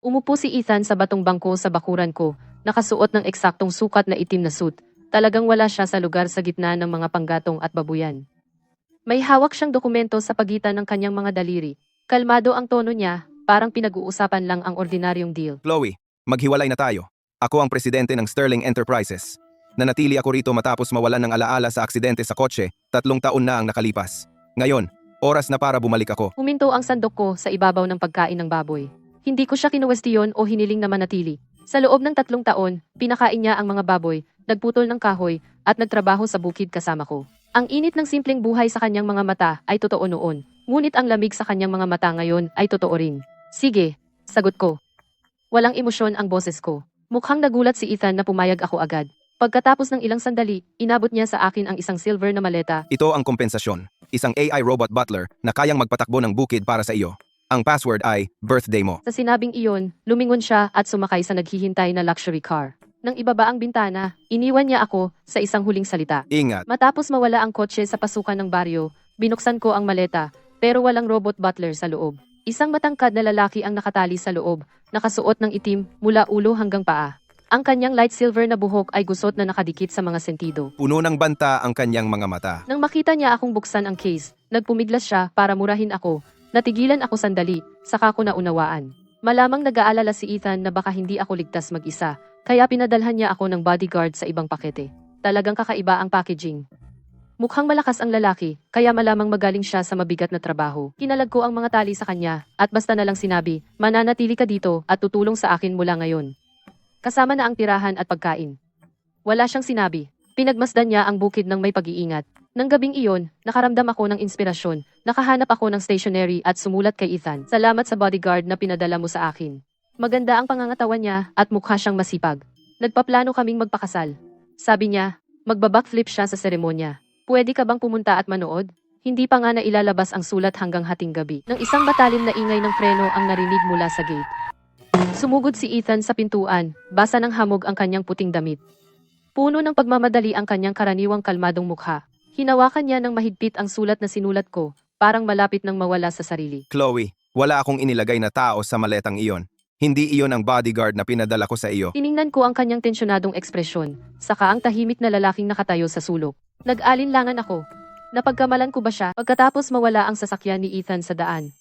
Umupo si Ethan sa batong bangko sa bakuran ko, nakasuot ng eksaktong sukat na itim na suit. Talagang wala siya sa lugar sa gitna ng mga panggatong at babuyan. May hawak siyang dokumento sa pagitan ng kanyang mga daliri. Kalmado ang tono niya, parang pinag-uusapan lang ang ordinaryong deal. Chloe, maghiwalay na tayo. Ako ang presidente ng Sterling Enterprises. Nanatili ako rito matapos mawalan ng alaala sa aksidente sa kotse, 3 taon na ang nakalipas. Ngayon, oras na para bumalik ako. Huminto ang sandok ko sa ibabaw ng pagkain ng baboy. Hindi ko siya kinuwestiyon o hiniling na manatili. Sa loob ng 3 taon, pinakain niya ang mga baboy, nagputol ng kahoy, at nagtrabaho sa bukid kasama ko. Ang init ng simpleng buhay sa kanyang mga mata ay totoo noon, ngunit ang lamig sa kanyang mga mata ngayon ay totoo rin. Sige, sagot ko. Walang emosyon ang boses ko. Mukhang nagulat si Ethan na pumayag ako agad. Pagkatapos ng ilang sandali, inabot niya sa akin ang isang silver na maleta. Ito ang kompensasyon. Isang AI robot butler na kayang magpatakbo ng bukid para sa iyo. Ang password ay birthday mo. Sa sinabing iyon, lumingon siya at sumakay sa naghihintay na luxury car. Nang ibaba ang bintana, iniwan niya ako sa isang huling salita. Ingat. Matapos mawala ang kotse sa pasukan ng baryo, binuksan ko ang maleta, pero walang robot butler sa loob. Isang matangkad na lalaki ang nakatali sa loob, nakasuot ng itim mula ulo hanggang paa. Ang kanyang light silver na buhok ay gusot na nakadikit sa mga sentido. Puno ng banta ang kanyang mga mata. Nang makita niya akong buksan ang case, nagpumiglas siya para murahin ako. Natigilan ako sandali, saka ko naunawaan. Malamang nag-aalala si Ethan na baka hindi ako ligtas mag-isa, kaya pinadalhan niya ako ng bodyguard sa ibang pakete. Talagang kakaiba ang packaging. Mukhang malakas ang lalaki, kaya malamang magaling siya sa mabigat na trabaho. Kinalag ko ang mga tali sa kanya, at basta na lang sinabi, mananatili ka dito at tutulong sa akin mula ngayon. Kasama na ang tirahan at pagkain. Wala siyang sinabi. Pinagmasdan niya ang bukid ng may pag-iingat. Nang gabing iyon, nakaramdam ako ng inspirasyon. Nakahanap ako ng stationery at sumulat kay Ethan. Salamat sa bodyguard na pinadala mo sa akin. Maganda ang pangangatawan niya at mukha siyang masipag. Nagpaplano kaming magpakasal. Sabi niya, magbabackflip siya sa seremonya. Pwede ka bang pumunta at manood? Hindi pa nga na ilalabas ang sulat hanggang hating gabi. Nang isang matalim na ingay ng preno ang narinig mula sa gate. Sumugod si Ethan sa pintuan, basa ng hamog ang kanyang puting damit. Puno ng pagmamadali ang kanyang karaniwang kalmadong mukha. Hinawakan niya ng mahigpit ang sulat na sinulat ko, parang malapit nang mawala sa sarili. Chloe, wala akong inilagay na tao sa maletang iyon. Hindi iyon ang bodyguard na pinadala ko sa iyo. Tiningnan ko ang kanyang tensyonadong ekspresyon, saka ang tahimik na lalaking nakatayo sa sulok. Nag-alinlangan ako. Napagkamalan ko ba siya pagkatapos mawala ang sasakyan ni Ethan sa daan?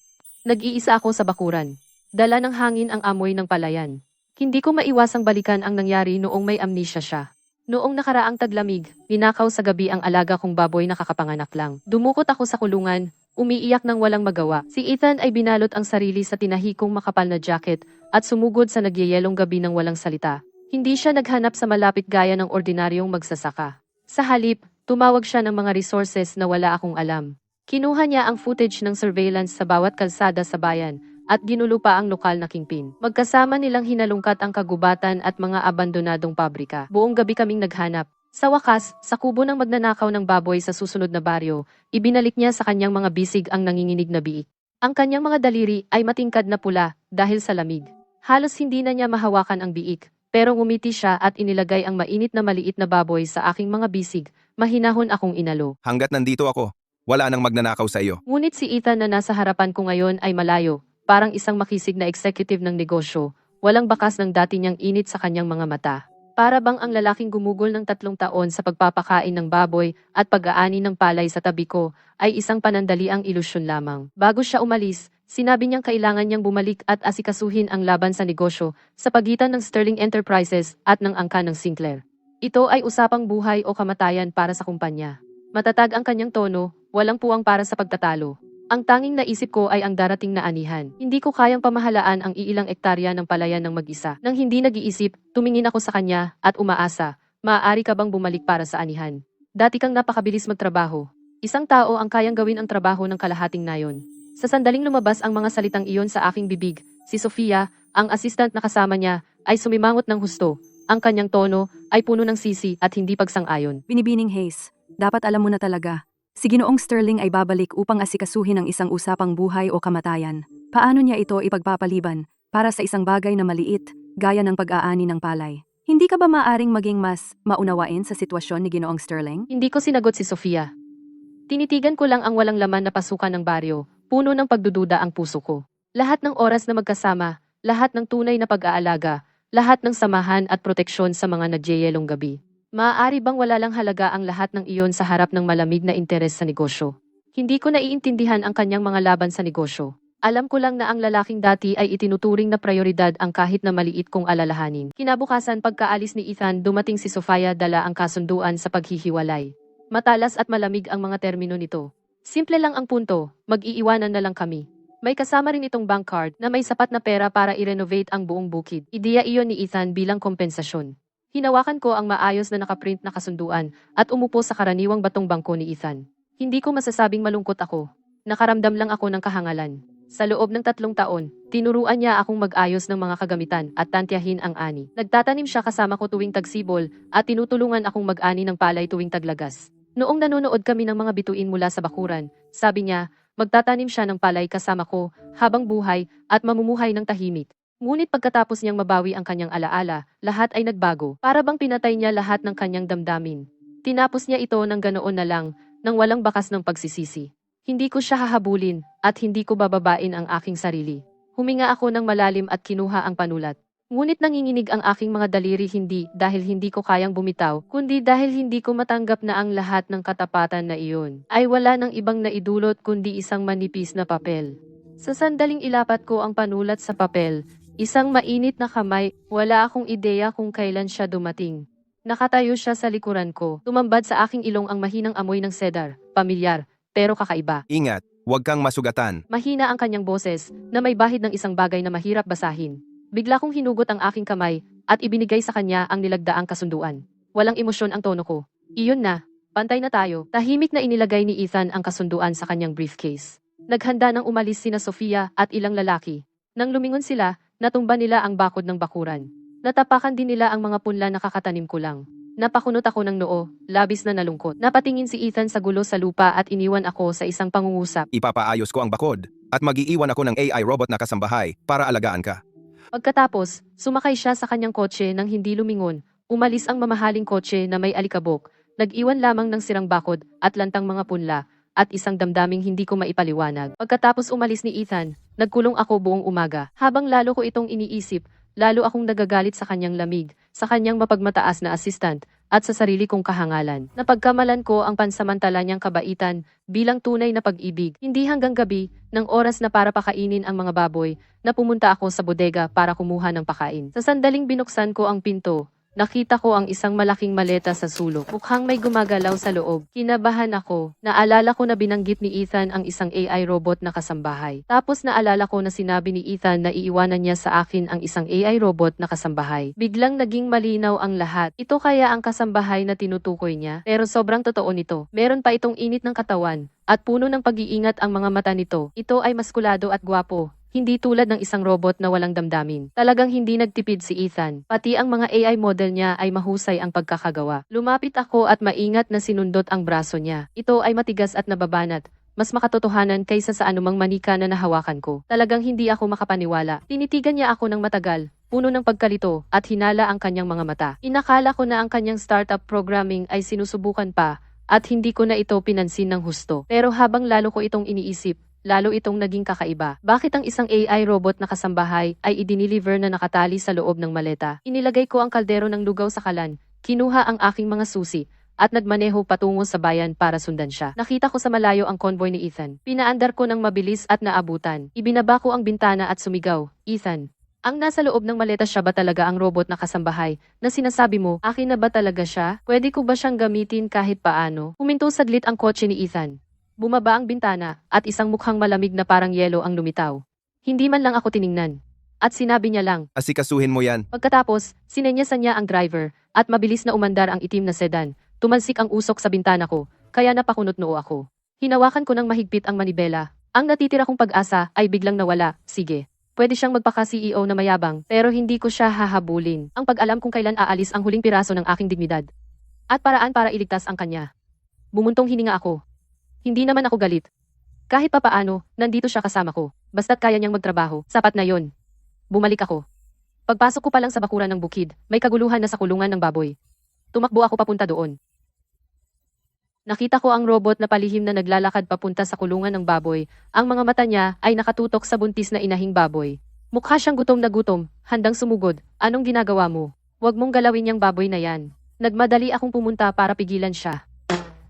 Nag-iisa ako sa bakuran. Dala ng hangin ang amoy ng palayan. Hindi ko maiwasang balikan ang nangyari noong may amnesia siya. Noong nakaraang taglamig, ninakaw sa gabi ang alaga kong baboy na kakapanganak lang. Dumukot ako sa kulungan, umiiyak ng walang magawa. Si Ethan ay binalot ang sarili sa tinahikong makapal na jacket at sumugod sa nagyayelong gabi ng walang salita. Hindi siya naghanap sa malapit gaya ng ordinaryong magsasaka. Sa halip, tumawag siya ng mga resources na wala akong alam. Kinuha niya ang footage ng surveillance sa bawat kalsada sa bayan at ginulo pa ang lokal na kingpin. Magkasama nilang hinalungkat ang kagubatan at mga abandonadong pabrika. Buong gabi kaming naghanap. Sa wakas, sa kubo ng magnanakaw ng baboy sa susunod na baryo, ibinalik niya sa kanyang mga bisig ang nanginginig na biik. Ang kanyang mga daliri ay matingkad na pula dahil sa lamig. Halos hindi na niya mahawakan ang biik, pero ngumiti siya at inilagay ang mainit na maliit na baboy sa aking mga bisig. Mahinahon akong inalo. Hanggat nandito ako, wala nang magnanakaw sa iyo. Ngunit si Ethan na nasa harapan ko ngayon ay malayo. Parang isang makisig na executive ng negosyo, walang bakas ng dati niyang init sa kanyang mga mata. Para bang ang lalaking gumugol ng 3 taon sa pagpapakain ng baboy at pag-aani ng palay sa tabi ko ay isang panandaliang ilusyon lamang. Bago siya umalis, sinabi niyang kailangan niyang bumalik at asikasuhin ang laban sa negosyo sa pagitan ng Sterling Enterprises at ng angka ng Sinclair. Ito ay usapang buhay o kamatayan para sa kumpanya. Matatag ang kanyang tono, walang puwang para sa pagtatalo. Ang tanging naisip ko ay ang darating na anihan. Hindi ko kayang pamahalaan ang iilang ektarya ng palayan ng mag-isa. Nang hindi nag-iisip, tumingin ako sa kanya at umaasa, maaari ka bang bumalik para sa anihan? Dati kang napakabilis magtrabaho. Isang tao ang kayang gawin ang trabaho ng kalahating nayon. Sa sandaling lumabas ang mga salitang iyon sa aking bibig, si Sofia, ang assistant na kasama niya, ay sumimangot ng husto. Ang kanyang tono ay puno ng sisi at hindi pagsang-ayon. Binibining Hayes, dapat alam mo na talaga. Si Ginoong Sterling ay babalik upang asikasuhin ang isang usapang buhay o kamatayan. Paano niya ito ipagpapaliban para sa isang bagay na maliit, gaya ng pag-aani ng palay? Hindi ka ba maaring maging mas maunawain sa sitwasyon ni Ginoong Sterling? Hindi ko sinagot si Sofia. Tinitigan ko lang ang walang laman na pasukan ng baryo, puno ng pagdududa ang puso ko. Lahat ng oras na magkasama, lahat ng tunay na pag-aalaga, lahat ng samahan at proteksyon sa mga nagyeyelong gabi. Maaari bang wala lang halaga ang lahat ng iyon sa harap ng malamig na interes sa negosyo? Hindi ko naiintindihan ang kanyang mga laban sa negosyo. Alam ko lang na ang lalaking dati ay itinuturing na prioridad ang kahit na maliit kong alalahanin. Kinabukasan pagkaalis ni Ethan, dumating si Sofia dala ang kasunduan sa paghihiwalay. Matalas at malamig ang mga termino nito. Simple lang ang punto, mag-iiwanan na lang kami. May kasama rin itong bank card na may sapat na pera para i-renovate ang buong bukid. Ideya iyon ni Ethan bilang kompensasyon. Hinawakan ko ang maayos na nakaprint na kasunduan at umupo sa karaniwang batong bangko ni Ethan. Hindi ko masasabing malungkot ako. Nakaramdam lang ako ng kahangalan. Sa loob ng 3 taon, tinuruan niya akong mag-ayos ng mga kagamitan at tantyahin ang ani. Nagtatanim siya kasama ko tuwing tagsibol at tinutulungan akong mag-ani ng palay tuwing taglagas. Noong nanonood kami ng mga bituin mula sa bakuran, sabi niya, magtatanim siya ng palay kasama ko habang buhay at mamumuhay ng tahimik. Ngunit pagkatapos niyang mabawi ang kanyang alaala, lahat ay nagbago. Para bang pinatay niya lahat ng kanyang damdamin. Tinapos niya ito ng ganoon na lang, nang walang bakas ng pagsisisi. Hindi ko siya hahabulin, at hindi ko bababain ang aking sarili. Huminga ako ng malalim at kinuha ang panulat. Ngunit nanginginig ang aking mga daliri hindi dahil hindi ko kayang bumitaw, kundi dahil hindi ko matanggap na ang lahat ng katapatan na iyon ay wala ng ibang naidulot kundi isang manipis na papel. Sa sandaling ilapat ko ang panulat sa papel, isang mainit na kamay, wala akong ideya kung kailan siya dumating. Nakatayo siya sa likuran ko, tumambad sa aking ilong ang mahinang amoy ng cedar, pamilyar, pero kakaiba. Ingat, huwag kang masugatan. Mahina ang kanyang boses, na may bahid ng isang bagay na mahirap basahin. Bigla kong hinugot ang aking kamay, at ibinigay sa kanya ang nilagdaang kasunduan. Walang emosyon ang tono ko. Iyon na, pantay na tayo. Tahimik na inilagay ni Ethan ang kasunduan sa kanyang briefcase. Naghanda ng umalis sina Sofia at ilang lalaki. Nang lumingon sila, natumba nila ang bakod ng bakuran. Natapakan din nila ang mga punla na kakatanim ko lang. Napakunot ako ng noo, labis na nalungkot. Napatingin si Ethan sa gulo sa lupa at iniwan ako sa isang pangungusap. Ipapaayos ko ang bakod at mag-iiwan ako ng AI robot na kasambahay para alagaan ka. Pagkatapos, sumakay siya sa kanyang kotse nang hindi lumingon. Umalis ang mamahaling kotse na may alikabok. Nag-iwan lamang ng sirang bakod at lantang mga punla at isang damdaming hindi ko maipaliwanag. Pagkatapos umalis ni Ethan, nagkulong ako buong umaga. Habang lalo ko itong iniisip, lalo akong nagagalit sa kanyang lamig, sa kanyang mapagmataas na assistant, at sa sarili kong kahangalan. Napagkamalan ko ang pansamantala niyang kabaitan bilang tunay na pag-ibig. Hindi hanggang gabi, ng oras na para pakainin ang mga baboy, na pumunta ako sa bodega para kumuha ng pakain. Sa sandaling binuksan ko ang pinto, nakita ko ang isang malaking maleta sa sulok. Mukhang may gumagalaw sa loob. Kinabahan ako. Naalala ko na binanggit ni Ethan ang isang AI robot na kasambahay. Tapos naalala ko na sinabi ni Ethan na iiwanan niya sa akin ang isang AI robot na kasambahay. Biglang naging malinaw ang lahat. Ito kaya ang kasambahay na tinutukoy niya? Pero sobrang totoo nito. Meron pa itong init ng katawan at puno ng pag-iingat ang mga mata nito. Ito ay maskulado at gwapo. Hindi tulad ng isang robot na walang damdamin. Talagang hindi nagtipid si Ethan. Pati ang mga AI model niya ay mahusay ang pagkakagawa. Lumapit ako at maingat na sinundot ang braso niya. Ito ay matigas at nababanat. Mas makatotohanan kaysa sa anumang manika na nahawakan ko. Talagang hindi ako makapaniwala. Tinitigan niya ako ng matagal, puno ng pagkalito, at hinala ang kanyang mga mata. Inakala ko na ang kanyang startup programming ay sinusubukan pa, at hindi ko na ito pinansin ng husto. Pero habang lalo ko itong iniisip, lalo itong naging kakaiba. Bakit ang isang AI robot na kasambahay ay idiniliver na nakatali sa loob ng maleta? Inilagay ko ang kaldero ng lugaw sa kalan, kinuha ang aking mga susi, at nagmaneho patungo sa bayan para sundan siya. Nakita ko sa malayo ang convoy ni Ethan. Pinaandar ko ng mabilis at naabutan. Ibinaba ko ang bintana at sumigaw, Ethan, ang nasa loob ng maleta siya ba talaga ang robot na kasambahay na sinasabi mo, akin na ba talaga siya? Pwede ko ba siyang gamitin kahit paano? Huminto saglit ang kotse ni Ethan. Bumaba ang bintana, at isang mukhang malamig na parang yelo ang lumitaw. Hindi man lang ako tiningnan. At sinabi niya lang. Asikasuhin mo yan. Pagkatapos, sinenyasan niya ang driver, at mabilis na umandar ang itim na sedan. Tumalsik ang usok sa bintana ko, kaya napakunot noo ako. Hinawakan ko ng mahigpit ang manibela. Ang natitira kong pag-asa ay biglang nawala. Sige. Pwede siyang magpaka-CEO na mayabang, pero hindi ko siya hahabulin. Ang pag-alam kung kailan aalis ang huling piraso ng aking dignidad. At paraan para iligtas ang kanya. Bumuntong hininga ako. Hindi naman ako galit. Kahit papaano, nandito siya kasama ko. Basta't kaya niyang magtrabaho, sapat na yon. Bumalik ako. Pagpasok ko pa lang sa bakuran ng bukid, may kaguluhan na sa kulungan ng baboy. Tumakbo ako papunta doon. Nakita ko ang robot na palihim na naglalakad papunta sa kulungan ng baboy. Ang mga mata niya ay nakatutok sa buntis na inahing baboy. Mukha siyang gutom na gutom, handang sumugod. Anong ginagawa mo? Huwag mong galawin yung baboy na yan. Nagmadali akong pumunta para pigilan siya.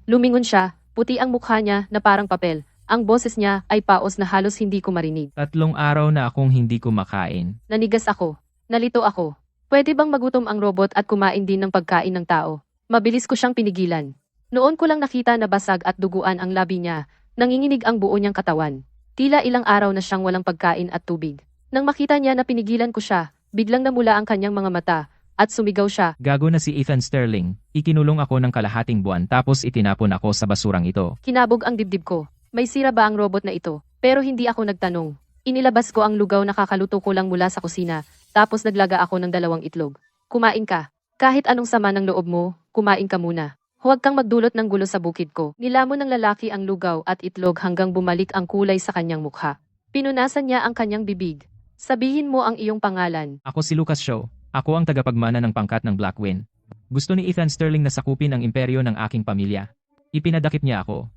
Lumingon siya, puti ang mukha niya na parang papel. Ang boses niya ay paos na halos hindi ko marinig. 3 araw na akong hindi kumakain. Nanigas ako. Nalito ako. Pwede bang magutom ang robot at kumain din ng pagkain ng tao? Mabilis ko siyang pinigilan. Noon ko lang nakita na basag at duguan ang labi niya. Nanginginig ang buo niyang katawan. Tila ilang araw na siyang walang pagkain at tubig. Nang makita niya na pinigilan ko siya, biglang namula ang kanyang mga mata at sumigaw siya. Gago na si Ethan Sterling. Ikinulong ako ng kalahating buwan tapos itinapon ako sa basurang ito. Kinabog ang dibdib ko. May sira ba ang robot na ito? Pero hindi ako nagtanong. Inilabas ko ang lugaw na kakaluto ko lang mula sa kusina, tapos naglaga ako ng 2 itlog. Kumain ka. Kahit anong sama ng loob mo, kumain ka muna. Huwag kang magdulot ng gulo sa bukid ko. Nilamon ng lalaki ang lugaw at itlog hanggang bumalik ang kulay sa kanyang mukha. Pinunasan niya ang kanyang bibig. Sabihin mo ang iyong pangalan. Ako si Lucas Shaw. Ako ang tagapagmana ng pangkat ng Blackwind. Gusto ni Ethan Sterling na sakupin ang imperyo ng aking pamilya. Ipinadakip niya ako.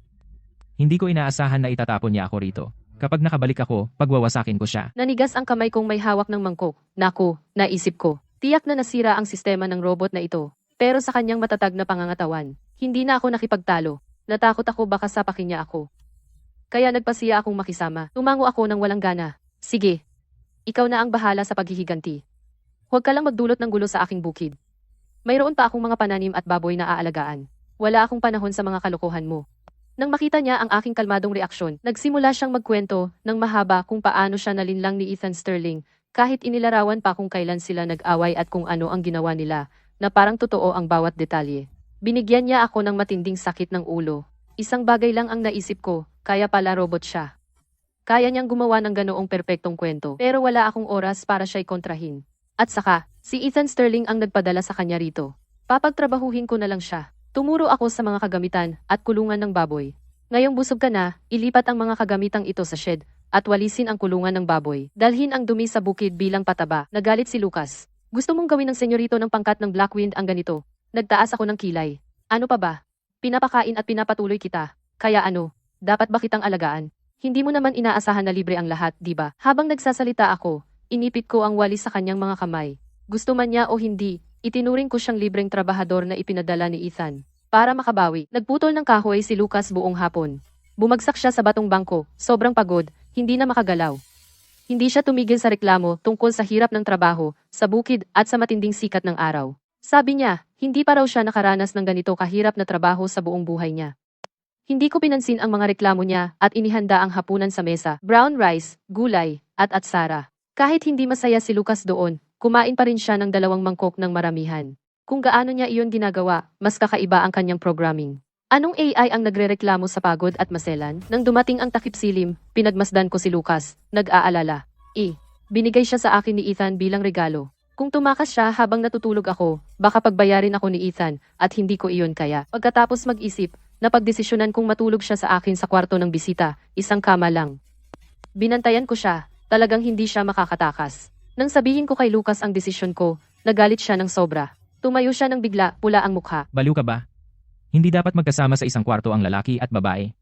Hindi ko inaasahan na itatapon niya ako rito. Kapag nakabalik ako, pagwawasakin ko siya. Nanigas ang kamay kong may hawak ng mangkok. Naku, naisip ko. Tiyak na nasira ang sistema ng robot na ito. Pero sa kanyang matatag na pangangatawan, hindi na ako nakipagtalo. Natakot ako baka sapakin niya ako. Kaya nagpasiya akong makisama. Tumango ako ng walang gana. Sige, ikaw na ang bahala sa paghihiganti. Huwag ka lang magdulot ng gulo sa aking bukid. Mayroon pa akong mga pananim at baboy na aalagaan. Wala akong panahon sa mga kalokohan mo. Nang makita niya ang aking kalmadong reaksyon, nagsimula siyang magkwento ng mahaba kung paano siya nalinlang ni Ethan Sterling, kahit inilarawan pa kung kailan sila nag-away at kung ano ang ginawa nila, na parang totoo ang bawat detalye. Binigyan niya ako ng matinding sakit ng ulo. Isang bagay lang ang naisip ko, kaya pala robot siya. Kaya niyang gumawa ng ganoong perpektong kwento, pero wala akong oras para siya'y kontrahin. At saka, si Ethan Sterling ang nagpadala sa kanya rito. Papagtrabahuhin ko na lang siya. Tumuro ako sa mga kagamitan at kulungan ng baboy. Ngayong busog ka na, ilipat ang mga kagamitang ito sa shed at walisin ang kulungan ng baboy. Dalhin ang dumi sa bukid bilang pataba. Nagalit si Lucas. Gusto mong gawin ng senyorito ng pangkat ng Blackwind ang ganito. Nagtaas ako ng kilay. Ano pa ba? Pinapakain at pinapatuloy kita. Kaya ano, dapat ba kitang alagaan? Hindi mo naman inaasahan na libre ang lahat, di ba? Habang nagsasalita ako, inipit ko ang walis sa kanyang mga kamay. Gusto man niya o hindi, itinuring ko siyang libreng trabahador na ipinadala ni Ethan. Para makabawi, nagputol ng kahoy si Lucas buong hapon. Bumagsak siya sa batong bangko, sobrang pagod, hindi na makagalaw. Hindi siya tumigil sa reklamo tungkol sa hirap ng trabaho, sa bukid at sa matinding sikat ng araw. Sabi niya, hindi pa raw siya nakaranas ng ganito kahirap na trabaho sa buong buhay niya. Hindi ko pinansin ang mga reklamo niya at inihanda ang hapunan sa mesa, brown rice, gulay, at atsara. Kahit hindi masaya si Lucas doon, kumain pa rin siya ng 2 mangkok ng maramihan. Kung gaano niya iyon ginagawa, mas kakaiba ang kanyang programming. Anong AI ang nagrereklamo sa pagod at maselan? Nang dumating ang takip silim, pinagmasdan ko si Lucas, nag-aalala. Binigay siya sa akin ni Ethan bilang regalo. Kung tumakas siya habang natutulog ako, baka pagbayarin ako ni Ethan at hindi ko iyon kaya. Pagkatapos mag-isip, napagdesisyonan kong matulog siya sa akin sa kwarto ng bisita, isang kama lang. Binantayan ko siya, talagang hindi siya makakatakas. Nang sabihin ko kay Lucas ang desisyon ko, nagalit siya ng sobra. Tumayo siya ng bigla, pula ang mukha. Baliw ka ba? Hindi dapat magkasama sa isang kwarto ang lalaki at babae.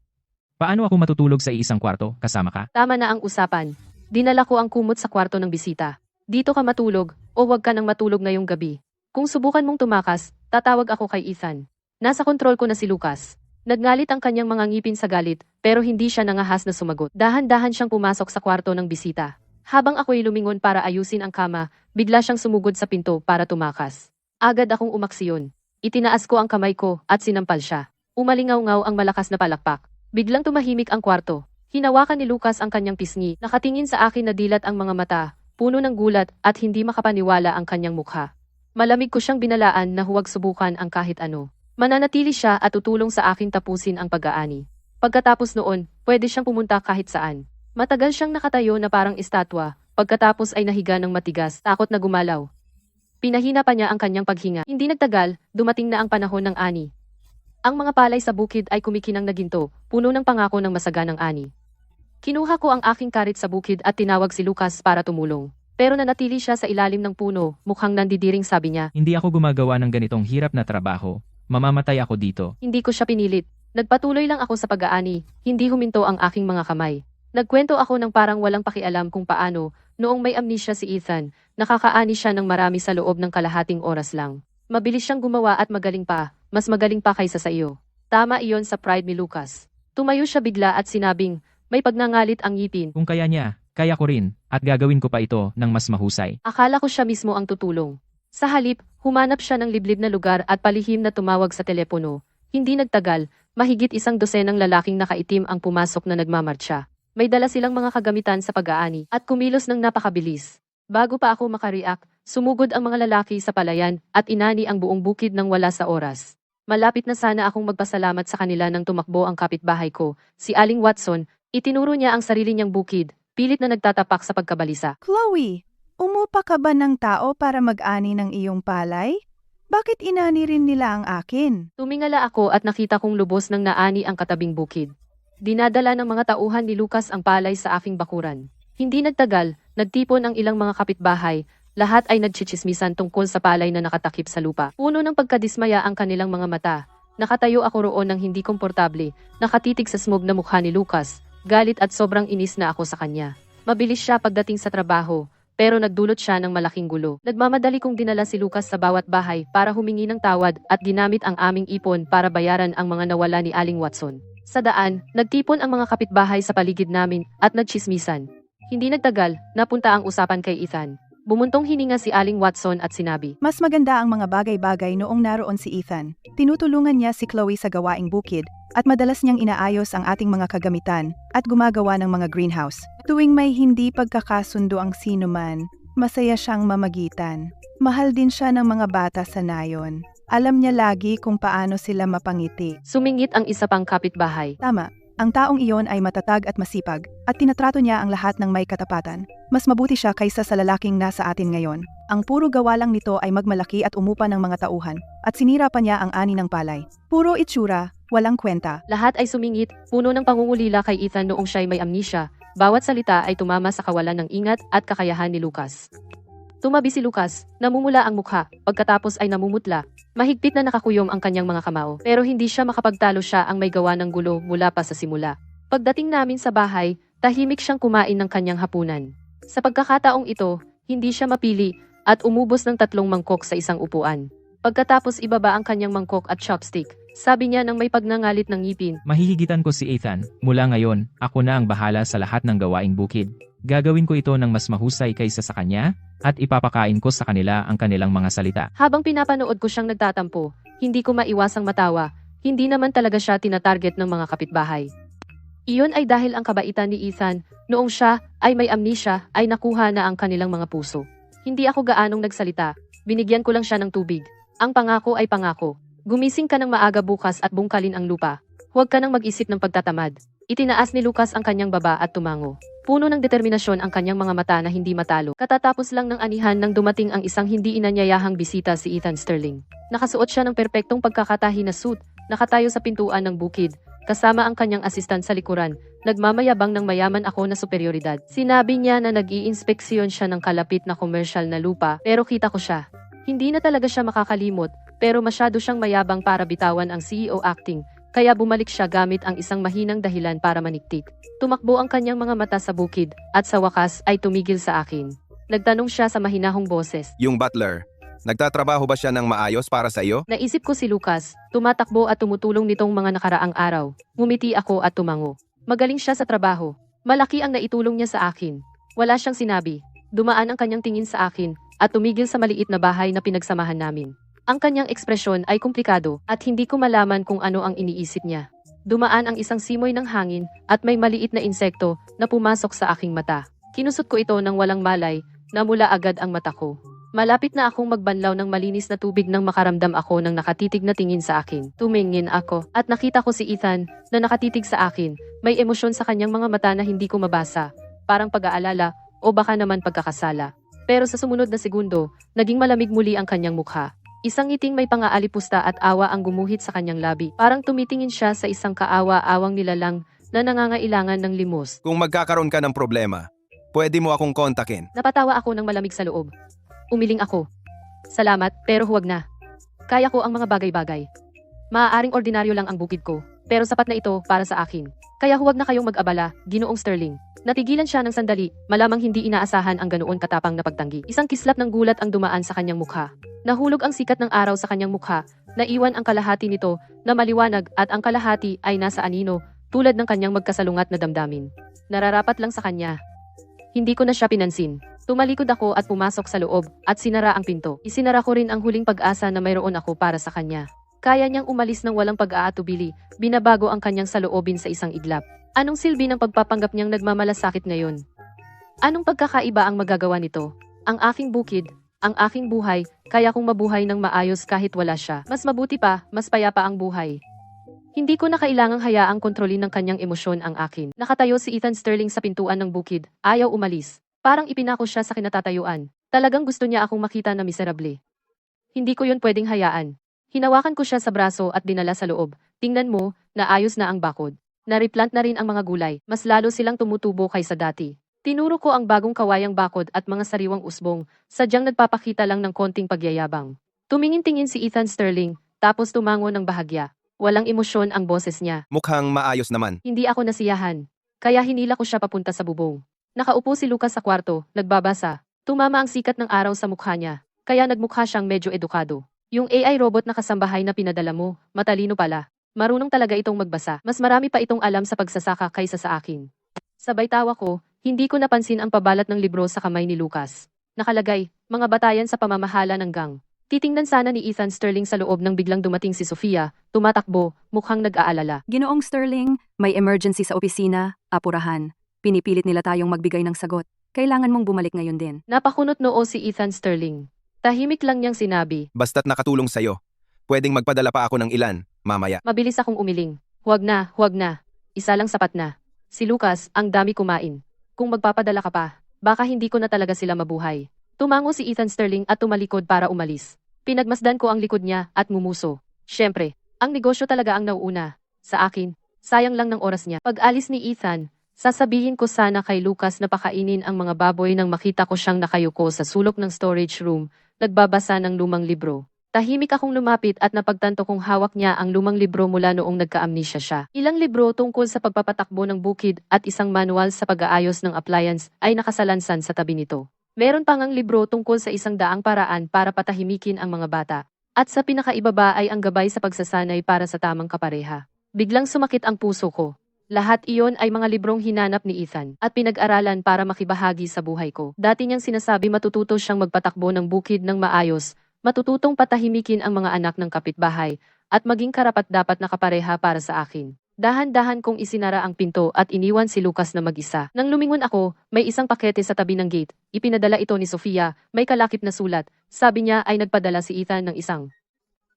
Paano ako matutulog sa isang kwarto, kasama ka? Tama na ang usapan. Dinala ko ang kumot sa kwarto ng bisita. Dito ka matulog, o huwag ka nang matulog ngayong gabi. Kung subukan mong tumakas, tatawag ako kay Ethan. Nasa kontrol ko na si Lucas. Nagngalit ang kanyang mga ngipin sa galit, pero hindi siya nangahas na sumagot. Dahan-dahan siyang pumasok sa kwarto ng bisita. Habang ako'y lumingon para ayusin ang kama, bigla siyang sumugod sa pinto para tumakas. Agad akong umaksiyon. Itinaas ko ang kamay ko at sinampal siya. Umalingaw-ngaw ang malakas na palakpak. Biglang tumahimik ang kwarto. Hinawakan ni Lucas ang kanyang pisngi. Nakatingin sa akin na dilat ang mga mata, puno ng gulat at hindi makapaniwala ang kanyang mukha. Malamig ko siyang binalaan na huwag subukan ang kahit ano. Mananatili siya at tutulong sa akin tapusin ang pag-aani. Pagkatapos noon, pwede siyang pumunta kahit saan. Matagal siyang nakatayo na parang estatwa, pagkatapos ay nahiga ng matigas, takot na gumalaw. Pinahina pa niya ang kanyang paghinga. Hindi nagtagal, dumating na ang panahon ng ani. Ang mga palay sa bukid ay kumikinang na ginto, puno ng pangako ng masaganang ani. Kinuha ko ang aking karit sa bukid at tinawag si Lucas para tumulong. Pero nanatili siya sa ilalim ng puno, mukhang nandidiring sabi niya. Hindi ako gumagawa ng ganitong hirap na trabaho. Mamamatay ako dito. Hindi ko siya pinilit. Nagpatuloy lang ako sa pag-aani, hindi huminto ang aking mga kamay. Nagkwento ako ng parang walang pakialam kung paano, Noong may amnesia si Ethan, nakakaani siya ng marami sa loob ng kalahating oras lang. Mabilis siyang gumawa at magaling pa, mas magaling pa kaysa sa iyo. Tama iyon sa pride ni Lucas. Tumayo siya bigla at sinabing, may pagnangalit ang ngipin. Kung kaya niya, kaya ko rin, at gagawin ko pa ito ng mas mahusay. Akala ko siya mismo ang tutulong. Sa halip, humanap siya ng liblib na lugar at palihim na tumawag sa telepono. Hindi nagtagal, mahigit 100 lalaking nakaitim ang pumasok na nagmamartsa. May dala silang mga kagamitan sa pag-aani at kumilos ng napakabilis. Bago pa ako makareact, sumugod ang mga lalaki sa palayan at inani ang buong bukid ng wala sa oras. Malapit na sana akong magpasalamat sa kanila nang tumakbo ang kapitbahay ko, si Aling Watson. Itinuro niya ang sarili niyang bukid, pilit na nagtatapak sa pagkabalisa. Chloe, umupa ka ba ng tao para mag-ani ng iyong palay? Bakit inani rin nila ang akin? Tumingala ako at nakita kong lubos ng naani ang katabing bukid. Dinadala ng mga tauhan ni Lucas ang palay sa aking bakuran. Hindi nagtagal, nagtipon ang ilang mga kapitbahay, lahat ay nagchichismisan tungkol sa palay na nakatakip sa lupa. Puno ng pagkadismaya ang kanilang mga mata. Nakatayo ako roon ng hindi komportable, nakatitig sa smog na mukha ni Lucas, galit at sobrang inis na ako sa kanya. Mabilis siya pagdating sa trabaho, pero nagdulot siya ng malaking gulo. Nagmamadali kong dinala si Lucas sa bawat bahay para humingi ng tawad at ginamit ang aming ipon para bayaran ang mga nawala ni Aling Watson. Sa daan, nagtipon ang mga kapitbahay sa paligid namin at nagchismisan. Hindi nagtagal, napunta ang usapan kay Ethan. Bumuntong hininga si Aling Watson at sinabi, Mas maganda ang mga bagay-bagay noong naroon si Ethan. Tinutulungan niya si Chloe sa gawaing bukid at madalas niyang inaayos ang ating mga kagamitan at gumagawa ng mga greenhouse. Tuwing may hindi pagkakasundo ang sinuman, masaya siyang mamagitan. Mahal din siya ng mga bata sa nayon. Alam niya lagi kung paano sila mapangiti. sumingit ang isa pang kapitbahay. Tama, ang taong iyon ay matatag at masipag at tinatrato niya ang lahat ng may katapatan. Mas mabuti siya kaysa sa lalaking nasa atin ngayon. Ang puro gawa lang nito ay magmalaki at umupa ng mga tauhan at sinira pa niya ang ani ng palay. Puro itsura, walang kwenta. Lahat ay sumingit, puno ng pangungulila kay Ethan noong siya'y may amnesia. Bawat salita ay tumama sa kawalan ng ingat at kakayahan ni Lucas. Tumabi si Lucas, namumula ang mukha, pagkatapos ay namumutla. Mahigpit na nakakuyom ang kanyang mga kamao, pero hindi siya makapagtalo, siya ang may gawa ng gulo mula pa sa simula. Pagdating namin sa bahay, tahimik siyang kumain ng kanyang hapunan. Sa pagkakataong ito, hindi siya mapili at umubos ng 3 mangkok sa isang upuan. Pagkatapos ibaba ang kanyang mangkok at chopstick, sabi niya nang may pagnangalit ng ngipin. Mahihigitan ko si Ethan. Mula ngayon, ako na ang bahala sa lahat ng gawaing bukid. Gagawin ko ito ng mas mahusay kaysa sa kanya, at ipapakain ko sa kanila ang kanilang mga salita. Habang pinapanood ko siyang nagtatampo, hindi ko maiwasang matawa. Hindi naman talaga siya tinatarget ng mga kapitbahay. Iyon ay dahil ang kabaitan ni Ethan, noong siya ay may amnesia, ay nakuha na ang kanilang mga puso. Hindi ako gaanong nagsalita, binigyan ko lang siya ng tubig. Ang pangako ay pangako. Gumising ka ng maaga bukas at bungkalin ang lupa. Huwag ka nang mag-isip ng pagtatamad. Itinaas ni Lucas ang kanyang baba at tumango. Puno ng determinasyon ang kanyang mga mata na hindi matalo. Katatapos lang ng anihan nang dumating ang isang hindi inanyayahang bisita, si Ethan Sterling. Nakasuot siya ng perpektong pagkakatahi na suit, nakatayo sa pintuan ng bukid, kasama ang kanyang asistan sa likuran, nagmamayabang ng mayaman ako na superioridad. Sinabi niya na nag-iinspeksyon siya ng kalapit na commercial na lupa, pero kita ko siya. Hindi na talaga siya makakalimot, pero masyado siyang mayabang para bitawan ang CEO acting, kaya bumalik siya gamit ang isang mahinang dahilan para maniktik. Tumakbo ang kanyang mga mata sa bukid, at sa wakas ay tumigil sa akin. Nagtanong siya sa mahinahong boses. Yung butler, nagtatrabaho ba siya ng maayos para sa iyo? Naisip ko si Lucas, tumatakbo at tumutulong nitong mga nakaraang araw. Ngumiti ako at tumango. Magaling siya sa trabaho. Malaki ang naitulong niya sa akin. Wala siyang sinabi. Dumaan ang kanyang tingin sa akin, at tumigil sa maliit na bahay na pinagsamahan namin. Ang kanyang ekspresyon ay komplikado at hindi ko malaman kung ano ang iniisip niya. Dumaan ang isang simoy ng hangin at may maliit na insekto na pumasok sa aking mata. Kinusot ko ito ng walang malay, namula agad ang mata ko. Malapit na akong magbanlaw ng malinis na tubig nang makaramdam ako ng nakatitig na tingin sa akin. Tumingin ako at nakita ko si Ethan na nakatitig sa akin. May emosyon sa kanyang mga mata na hindi ko mabasa, parang pag-aalala o baka naman pagkakasala. Pero sa sumunod na segundo, naging malamig muli ang kanyang mukha. Isang ngiting may pangaalipusta at awa ang gumuhit sa kanyang labi. Parang tumitingin siya sa isang kaawa-awang nilalang na nangangailangan ng limos. Kung magkakaroon ka ng problema, pwede mo akong kontakin. Napatawa ako ng malamig sa loob. Umiling ako. Salamat, pero huwag na. Kaya ko ang mga bagay-bagay. Maaaring ordinaryo lang ang bukid ko, pero sapat na ito para sa akin. Kaya huwag na kayong mag-abala, Ginoong Sterling. Natigilan siya ng sandali, malamang hindi inaasahan ang ganoon katapang na pagtanggi. Isang kislap ng gulat ang dumaan sa kanyang mukha. Nahulog ang sikat ng araw sa kanyang mukha, naiwan ang kalahati nito na maliwanag at ang kalahati ay nasa anino, tulad ng kanyang magkasalungat na damdamin. Nararapat lang sa kanya. Hindi ko na siya pinansin. Tumalikod ako at pumasok sa loob at sinara ang pinto. Isinara ko rin ang huling pag-asa na mayroon ako para sa kanya. Kaya niyang umalis ng walang pag-aatubili, binabago ang kanyang saloobin sa isang iglap. Anong silbi ng pagpapanggap niyang nagmamalasakit ngayon? Anong pagkakaiba ang magagawa nito? Ang aking bukid, ang aking buhay, kaya kong mabuhay ng maayos kahit wala siya. Mas mabuti pa, mas payapa ang buhay. Hindi ko na kailangang hayaang kontrolin ng kanyang emosyon ang akin. Nakatayo si Ethan Sterling sa pintuan ng bukid, ayaw umalis. Parang ipinako siya sa kinatatayuan. Talagang gusto niya akong makita na miserable. Hindi ko yun pwedeng hayaan. Hinawakan ko siya sa braso at dinala sa loob. Tingnan mo, naayos na ang bakod. Nareplant na rin ang mga gulay, mas lalo silang tumutubo kaysa dati. Tinuro ko ang bagong kawayang bakod at mga sariwang usbong, sadyang nagpapakita lang ng konting pagyayabang. Tumingin-tingin si Ethan Sterling, tapos tumango ng bahagya. Walang emosyon ang boses niya. Mukhang maayos naman. Hindi ako nasiyahan. Kaya hinila ko siya papunta sa bubong. Nakaupo si Lucas sa kwarto, nagbabasa. Tumama ang sikat ng araw sa mukha niya, kaya nagmukha siyang medyo edukado. Yung AI robot na kasambahay na pinadala mo, matalino pala. Marunong talaga itong magbasa. Mas marami pa itong alam sa pagsasaka kaysa sa akin. Sabay tawa ko, hindi ko napansin ang pabalat ng libro sa kamay ni Lucas. Nakalagay, mga batayan sa pamamahala ng gang. Titingnan sana ni Ethan Sterling sa loob nang biglang dumating si Sofia, tumatakbo, mukhang nag-aalala. Ginoong Sterling, may emergency sa opisina, apurahan. Pinipilit nila tayong magbigay ng sagot. Kailangan mong bumalik ngayon din. Napakunot noo si Ethan Sterling. Tahimik lang niyang sinabi. Basta't nakatulong sa'yo. Pwedeng magpadala pa ako ng ilan, mamaya. Mabilis akong umiling. Huwag na, huwag na. Isa lang sapat na. Si Lucas, ang dami kumain. Kung magpapadala ka pa, baka hindi ko na talaga sila mabuhay. Tumango si Ethan Sterling at tumalikod para umalis. Pinagmasdan ko ang likod niya at ngumuso. Siyempre, ang negosyo talaga ang nauuna. Sa akin, sayang lang ng oras niya. Pag-alis ni Ethan, sasabihin ko sana kay Lucas na pakainin ang mga baboy nang makita ko siyang nakayuko sa sulok ng storage room, nagbabasa ng lumang libro. Tahimik akong lumapit at napagtanto kong hawak niya ang lumang libro mula noong nagka-amnesia siya. Ilang libro tungkol sa pagpapatakbo ng bukid at isang manual sa pag-aayos ng appliance ay nakasalansan sa tabi nito. Meron pang ang libro tungkol sa isang daang paraan para patahimikin ang mga bata. At sa pinakaibaba ay ang gabay sa pagsasanay para sa tamang kapareha. Biglang sumakit ang puso ko. Lahat iyon ay mga librong hinanap ni Ethan at pinag-aralan para makibahagi sa buhay ko. Dati niyang sinasabi matututo siyang magpatakbo ng bukid ng maayos, matututong patahimikin ang mga anak ng kapitbahay, at maging karapat-dapat na kapareha para sa akin. Dahan-dahan kong isinara ang pinto at iniwan si Lucas na mag-isa. Nang lumingon ako, may isang pakete sa tabi ng gate. Ipinadala ito ni Sofia, may kalakip na sulat. Sabi niya ay nagpadala si Ethan ng isang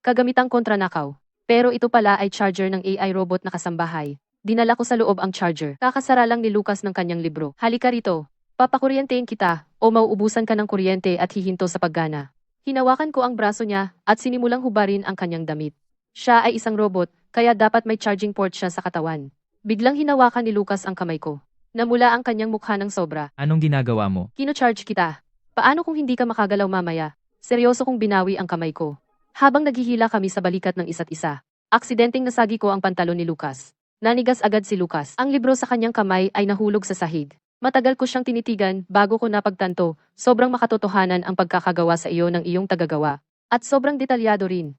kagamitang kontranakaw. Pero ito pala ay charger ng AI robot na kasambahay. Dinala ko sa loob ang charger. Kakasara lang ni Lucas ng kanyang libro. Halika rito. Papakuryentehin kita, o mauubusan ka ng kuryente at hihinto sa paggana. Hinawakan ko ang braso niya, at sinimulang hubarin ang kanyang damit. Siya ay isang robot, kaya dapat may charging port siya sa katawan. Biglang hinawakan ni Lucas ang kamay ko. Namula ang kanyang mukha ng sobra. Anong ginagawa mo? Kino-charge kita. Paano kung hindi ka makagalaw mamaya? Seryoso kong binawi ang kamay ko. Habang naghihila kami sa balikat ng isa't isa, aksidenteng nasagi ko ang pantalon ni Lucas. Nanigas agad si Lucas. Ang libro sa kanyang kamay ay nahulog sa sahig. Matagal ko siyang tinitigan bago ko napagtanto, sobrang makatotohanan ang pagkakagawa sa iyo ng iyong tagagawa. At sobrang detalyado rin.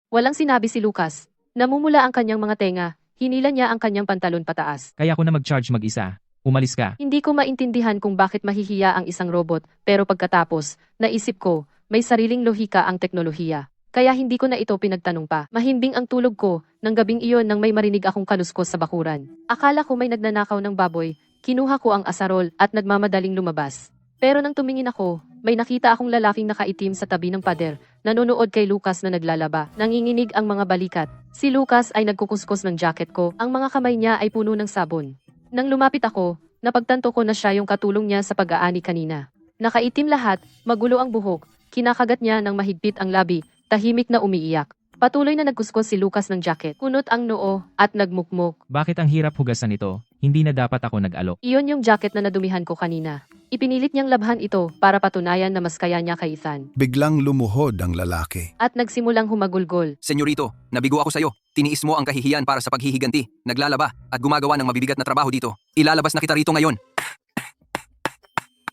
Walang sinabi si Lucas. Namumula ang kanyang mga tenga, hinila niya ang kanyang pantalon pataas. Kaya ko na mag-charge mag-isa. Umalis ka. Hindi ko maintindihan kung bakit mahihiya ang isang robot, pero pagkatapos, naisip ko, may sariling lohika ang teknolohiya. Kaya hindi ko na ito pinagtanong pa. Mahimbing ang tulog ko, nang gabing iyon nang may marinig akong kaluskos sa bakuran. Akala ko may nagnanakaw ng baboy, kinuha ko ang asarol at nagmamadaling lumabas. Pero nang tumingin ako, may nakita akong lalaking nakaitim sa tabi ng pader, nanonood kay Lucas na naglalaba. Nanginginig ang mga balikat. Si Lucas ay nagkukuskus ng jacket ko, ang mga kamay niya ay puno ng sabon. Nang lumapit ako, napagtanto ko na siya yung katulong niya sa pag-aani kanina. Nakaitim lahat, magulo ang buhok, kinakagat niya ng mahigpit ang labi, tahimik na umiiyak. Patuloy na nagkuskos si Lucas ng jacket. Kunot ang noo at nagmukmok. Bakit ang hirap hugasan ito? Hindi na dapat ako nag-alok. Iyon yung jacket na nadumihan ko kanina. Ipinilit niyang labhan ito para patunayan na mas kaya niya kay Ethan. Biglang lumuhod ang lalaki. At nagsimulang humagulgol. Senyorito, nabigo ako sa'yo. Tiniis mo ang kahihiyan para sa paghihiganti, naglalaba, at gumagawa ng mabibigat na trabaho dito. Ilalabas na kita rito ngayon.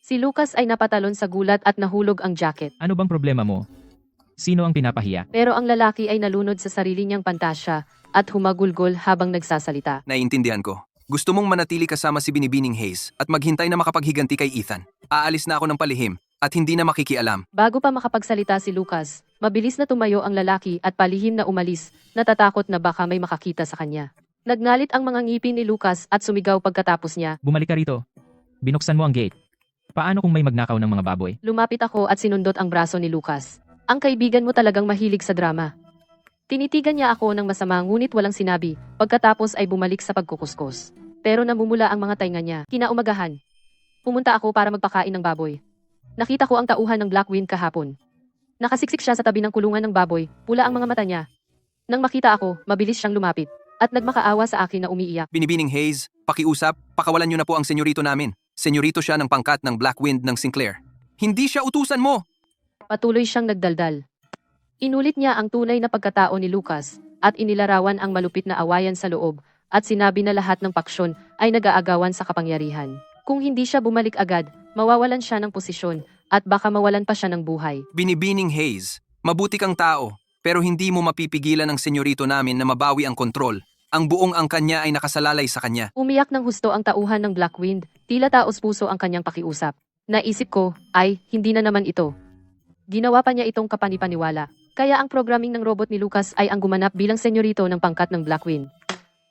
Si Lucas ay napatalon sa gulat at nahulog ang jacket. Ano bang problema mo? Sino ang pinapahiya? Pero ang lalaki ay nalunod sa sarili niyang pantasya at humagulgol habang nagsasalita. Naiintindihan ko. Gusto mong manatili kasama si Binibining Hayes at maghintay na makapaghiganti kay Ethan. Aalis na ako ng palihim at hindi na makikialam. Bago pa makapagsalita si Lucas, mabilis na tumayo ang lalaki at palihim na umalis, natatakot na baka may makakita sa kanya. Nagngalit ang mga ngipin ni Lucas at sumigaw pagkatapos niya. Bumalik ka rito. Binuksan mo ang gate. Paano kung may magnakaw ng mga baboy? Lumapit ako at sinundot ang braso ni Lucas. Ang kaibigan mo talagang mahilig sa drama. Tinitigan niya ako ng masama ngunit walang sinabi, pagkatapos ay bumalik sa pagkukuskos. Pero namumula ang mga tainga niya. Kinaumagahan. Pumunta ako para magpakain ng baboy. Nakita ko ang tauhan ng Black Wind kahapon. Nakasiksik siya sa tabi ng kulungan ng baboy, pula ang mga mata niya. Nang makita ako, mabilis siyang lumapit. At nagmakaawa sa akin na umiiyak. Binibining Hayes, pakiusap, pakawalan niyo na po ang senyorito namin. Senyorito siya ng pangkat ng Black Wind ng Sinclair. Hindi siya utusan mo! Patuloy siyang nagdaldal. Inulit niya ang tunay na pagkatao ni Lucas at inilarawan ang malupit na awayan sa loob at sinabi na lahat ng paksyon ay nag-aagawan sa kapangyarihan. Kung hindi siya bumalik agad, mawawalan siya ng posisyon at baka mawalan pa siya ng buhay. Binibining Hayes, mabuti kang tao, pero hindi mo mapipigilan ang senyorito namin na mabawi ang kontrol. Ang buong angkan niya ay nakasalalay sa kanya. Umiyak ng husto ang tauhan ng Black Wind, tila taos puso ang kanyang pakiusap. Naisip ko, ay, hindi na naman ito. Ginawa pa niya itong kapanipaniwala. Kaya ang programming ng robot ni Lucas ay ang gumanap bilang senyorito ng pangkat ng Black Wind.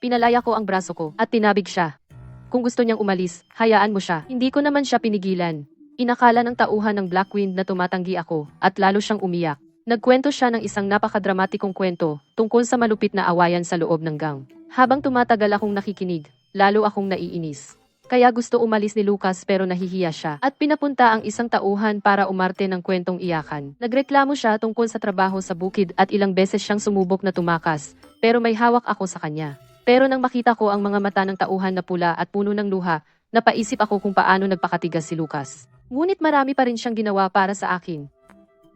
Pinalaya ko ang braso ko at tinabig siya. Kung gusto niyang umalis, hayaan mo siya. Hindi ko naman siya pinigilan. Inakala ng tauhan ng Black Wind na tumatanggi ako at lalo siyang umiyak. Nagkwento siya ng isang napakadramatikong kwento tungkol sa malupit na awayan sa loob ng gang. Habang tumatagal akong nakikinig, lalo akong naiinis. Kaya gusto umalis ni Lucas pero nahihiya siya at pinapunta ang isang tauhan para umarte ng kwentong iyakan. Nagreklamo siya tungkol sa trabaho sa bukid at ilang beses siyang sumubok na tumakas pero may hawak ako sa kanya. Pero nang makita ko ang mga mata ng tauhan na pula at puno ng luha, napaisip ako kung paano nagpakatigas si Lucas. Ngunit marami pa rin siyang ginawa para sa akin.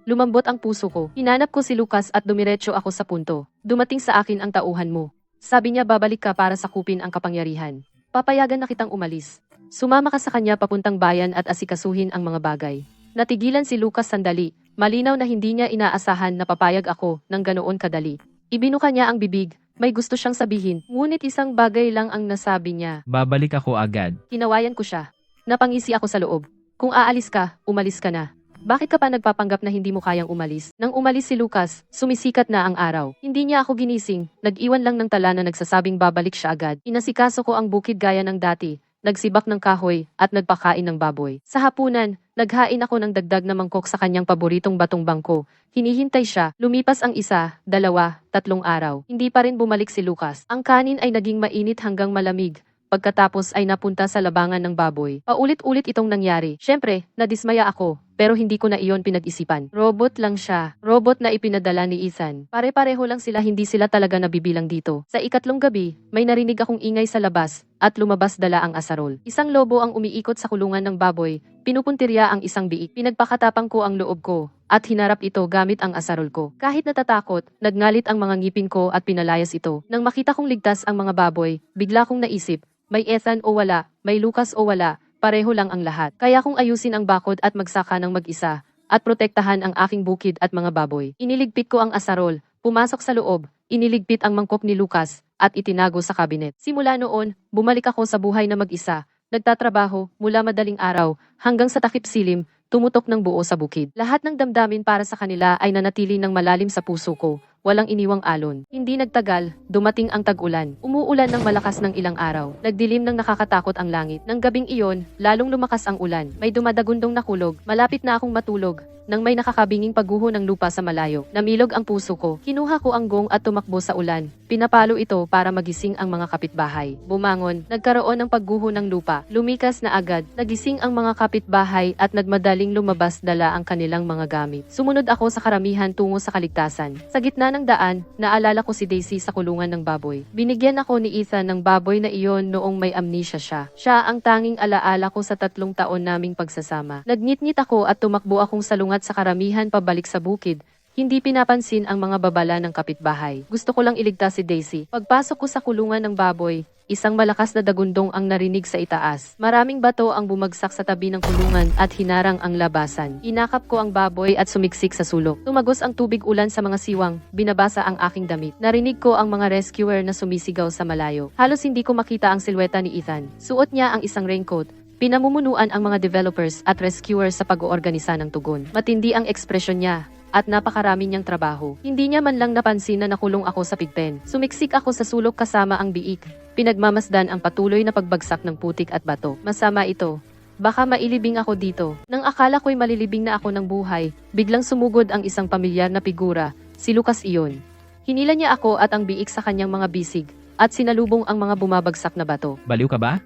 Lumambot ang puso ko. Hinanap ko si Lucas at dumiretso ako sa punto. Dumating sa akin ang tauhan mo. Sabi niya babalik ka para sakupin ang kapangyarihan. Papayagan na kitang umalis. Sumama ka sa kanya papuntang bayan at asikasuhin ang mga bagay. Natigilan si Lucas sandali. Malinaw na hindi niya inaasahan na papayag ako ng ganoon kadali. Ibinuka niya ang bibig. May gusto siyang sabihin, ngunit isang bagay lang ang nasabi niya. Babalik ako agad. Kinawayan ko siya. Napangisi ako sa loob. Kung aalis ka, umalis ka na. Bakit ka pa nagpapanggap na hindi mo kayang umalis? Nang umalis si Lucas, sumisikat na ang araw. Hindi niya ako ginising, nag-iwan lang ng tala na nagsasabing babalik siya agad. Inasikaso ko ang bukid gaya ng dati, nagsibak ng kahoy, at nagpakain ng baboy. Sa hapunan, naghain ako ng dagdag na mangkok sa kanyang paboritong batong bangko. Hinihintay siya, lumipas ang 1, 2, 3 araw. Hindi pa rin bumalik si Lucas. Ang kanin ay naging mainit hanggang malamig. Pagkatapos ay napunta sa labangan ng baboy. Paulit-ulit itong nangyari. Siyempre, nadismaya ako, pero hindi ko na iyon pinag-isipan. Robot lang siya. Robot na ipinadala ni Ethan. Pare-pareho lang sila, hindi sila talaga nabibilang dito. Sa ikatlong gabi, may narinig akong ingay sa labas, at lumabas dala ang asarol. Isang lobo ang umiikot sa kulungan ng baboy, pinupuntirya ang isang biik. Pinagpakatapang ko ang loob ko, at hinarap ito gamit ang asarol ko. Kahit natatakot, nagngalit ang mga ngipin ko at pinalayas ito. Nang makita kong ligtas ang mga baboy, bigla kong naisip, may Ethan o wala, may Lucas o wala, pareho lang ang lahat. Kaya kung ayusin ang bakod at magsaka ng mag-isa, at protektahan ang aking bukid at mga baboy. Iniligpit ko ang asarol, pumasok sa loob, iniligpit ang mangkok ni Lucas, at itinago sa kabinet. Simula noon, bumalik ako sa buhay na mag-isa, nagtatrabaho mula madaling araw hanggang sa takip silim, tumutok ng buo sa bukid. Lahat ng damdamin para sa kanila ay nanatili ng malalim sa puso ko. Walang iniwang alon. Hindi nagtagal, dumating ang tag-ulan. Umuulan ng malakas ng ilang araw. Nagdilim ng nakakatakot ang langit. Nang gabing iyon, lalong lumakas ang ulan. May dumadagundong na kulog. Malapit na akong matulog. Nang may nakakabinging pagguho ng lupa sa malayo. Namilog ang puso ko. Kinuha ko ang gong at tumakbo sa ulan. Pinapalo ito para magising ang mga kapitbahay. Bumangon, nagkaroon ng pagguho ng lupa. Lumikas na agad. Nagising ang mga kapitbahay at nagmadaling lumabas dala ang kanilang mga gamit. Sumunod ako sa karamihan tungo sa kaligtasan. Sa gitna gitna ng daan, naalala ko si Daisy sa kulungan ng baboy. Binigyan ako ni Ethan ng baboy na iyon noong may amnesia siya. Siya ang tanging alaala ko sa 3 taon naming pagsasama. Nagngit-ngit ako at tumakbo akong salungat sa karamihan pabalik sa bukid. Hindi pinapansin ang mga babala ng kapitbahay. Gusto ko lang iligtas si Daisy. Pagpasok ko sa kulungan ng baboy, isang malakas na dagundong ang narinig sa itaas. Maraming bato ang bumagsak sa tabi ng kulungan at hinarang ang labasan. Inakap ko ang baboy at sumiksik sa sulok. Tumagos ang tubig ulan sa mga siwang, binabasa ang aking damit. Narinig ko ang mga rescuer na sumisigaw sa malayo. Halos hindi ko makita ang silweta ni Ethan. Suot niya ang isang raincoat. Pinamumunuan ang mga developers at rescuers sa pag-oorganisa ng tugon. Matindi ang ekspresyon niya at napakarami niyang trabaho. Hindi niya man lang napansin na nakulong ako sa pigpen. Sumiksik ako sa sulok kasama ang biik. Pinagmamasdan ang patuloy na pagbagsak ng putik at bato. Masama ito. Baka mailibing ako dito. Nang akala ko'y malilibing na ako ng buhay, biglang sumugod ang isang pamilyar na figura, si Lucas iyon. Hinila niya ako at ang biik sa kanyang mga bisig, at sinalubong ang mga bumabagsak na bato. Baliw ka ba?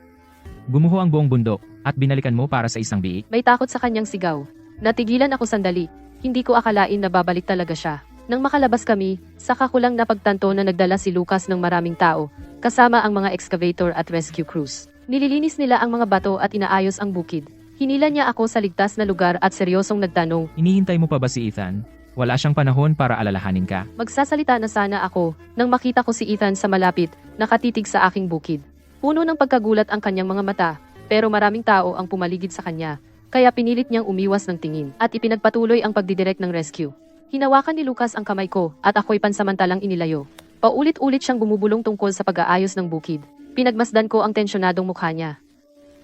Gumuho ang buong bundok, at binalikan mo para sa isang biik? May takot sa kanyang sigaw. Natigilan ako sandali. Hindi ko akalain na babalik talaga siya. Nang makalabas kami, saka ko lang napagtanto na nagdala si Lucas ng maraming tao, kasama ang mga excavator at rescue crews. Nililinis nila ang mga bato at inaayos ang bukid. Hinila niya ako sa ligtas na lugar at seryosong nagtanong, Hinihintay mo pa ba si Ethan? Wala siyang panahon para alalahanin ka. magsasalita na sana ako nang makita ko si Ethan sa malapit, nakatitig sa aking bukid. Puno ng pagkagulat ang kanyang mga mata, pero maraming tao ang pumaligid sa kanya. Kaya pinilit niyang umiwas ng tingin at ipinagpatuloy ang pagdidirect ng rescue. Hinawakan ni Lucas ang kamay ko at ako'y pansamantalang inilayo. Paulit-ulit siyang bumubulong tungkol sa pag-aayos ng bukid. Pinagmasdan ko ang tensyonadong mukha niya.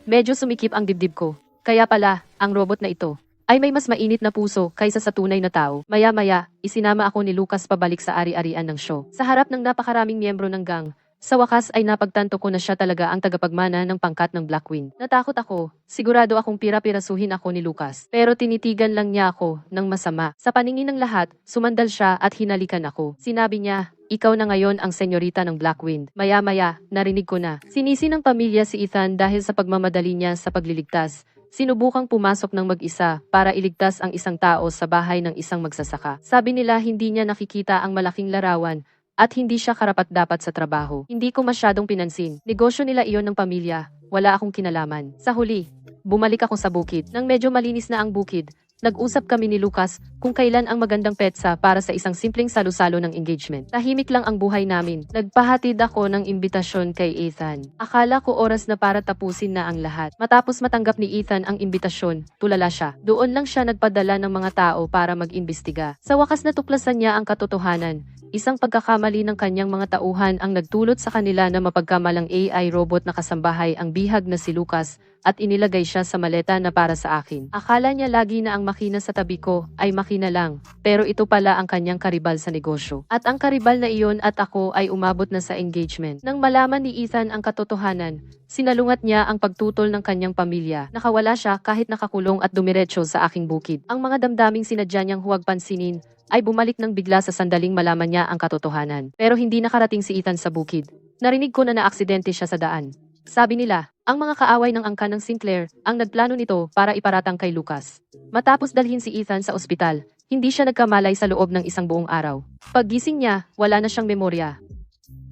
Medyo sumikip ang dibdib ko. Kaya pala, ang robot na ito ay may mas mainit na puso kaysa sa tunay na tao. Maya-maya, isinama ako ni Lucas pabalik sa ari-arian ng show. Sa harap ng napakaraming miyembro ng gang, sa wakas ay napagtanto ko na siya talaga ang tagapagmana ng pangkat ng Blackwing. Natakot ako, sigurado akong pira-pirasuhin ako ni Lucas. Pero tinitigan lang niya ako ng masama. Sa paningin ng lahat, sumandal siya at hinalikan ako. Sinabi niya, ikaw na ngayon ang senyorita ng Blackwind. Maya-maya, narinig ko na. Sinisi ng pamilya si Ethan dahil sa pagmamadali niya sa pagliligtas. Sinubukang pumasok ng mag-isa para iligtas ang isang tao sa bahay ng isang magsasaka. Sabi nila hindi niya nakikita ang malaking larawan at hindi siya karapat-dapat sa trabaho. Hindi ko masyadong pinansin. Negosyo nila iyon ng pamilya. Wala akong kinalaman. Sa huli, bumalik ako sa bukid. Nang medyo malinis na ang bukid, nag-usap kami ni Lucas kung kailan ang magandang petsa para sa isang simpleng salo-salo ng engagement. Tahimik lang ang buhay namin. Nagpahatid ako ng imbitasyon kay Ethan. Akala ko oras na para tapusin na ang lahat. Matapos matanggap ni Ethan ang imbitasyon, tulala siya. Doon lang siya nagpadala ng mga tao para mag-imbestiga. Sa wakas natuklasan niya ang katotohanan. Isang pagkakamali ng kanyang mga tauhan ang nagdulot sa kanila na mapagkamalang AI robot na kasambahay ang bihag na si Lucas at inilagay siya sa maleta na para sa akin. Akala niya lagi na ang makina sa tabi ko ay makina lang, pero ito pala ang kanyang karibal sa negosyo. At ang karibal na iyon at ako ay umabot na sa engagement. Nang malaman ni Ethan ang katotohanan, sinalungat niya ang pagtutol ng kanyang pamilya. Nakawala siya kahit nakakulong at dumiretso sa aking bukid. Ang mga damdaming sinadya niyang huwag pansinin ay bumalik ng bigla sa sandaling malaman niya ang katotohanan. Pero hindi nakarating si Ethan sa bukid. Narinig ko na naaksidente siya sa daan. Sabi nila, ang mga kaaway ng angkan ng Sinclair ang nagplano nito para iparatang kay Lucas. Matapos dalhin si Ethan sa ospital, hindi siya nagkamalay sa loob ng isang buong araw. Paggising niya, wala na siyang memorya.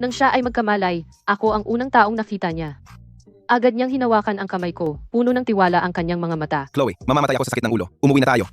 Nang siya ay magkamalay, ako ang unang taong nakita niya. Agad niyang hinawakan ang kamay ko, puno ng tiwala ang kanyang mga mata. Chloe, mamamatay ako sa sakit ng ulo. Umuwi na tayo.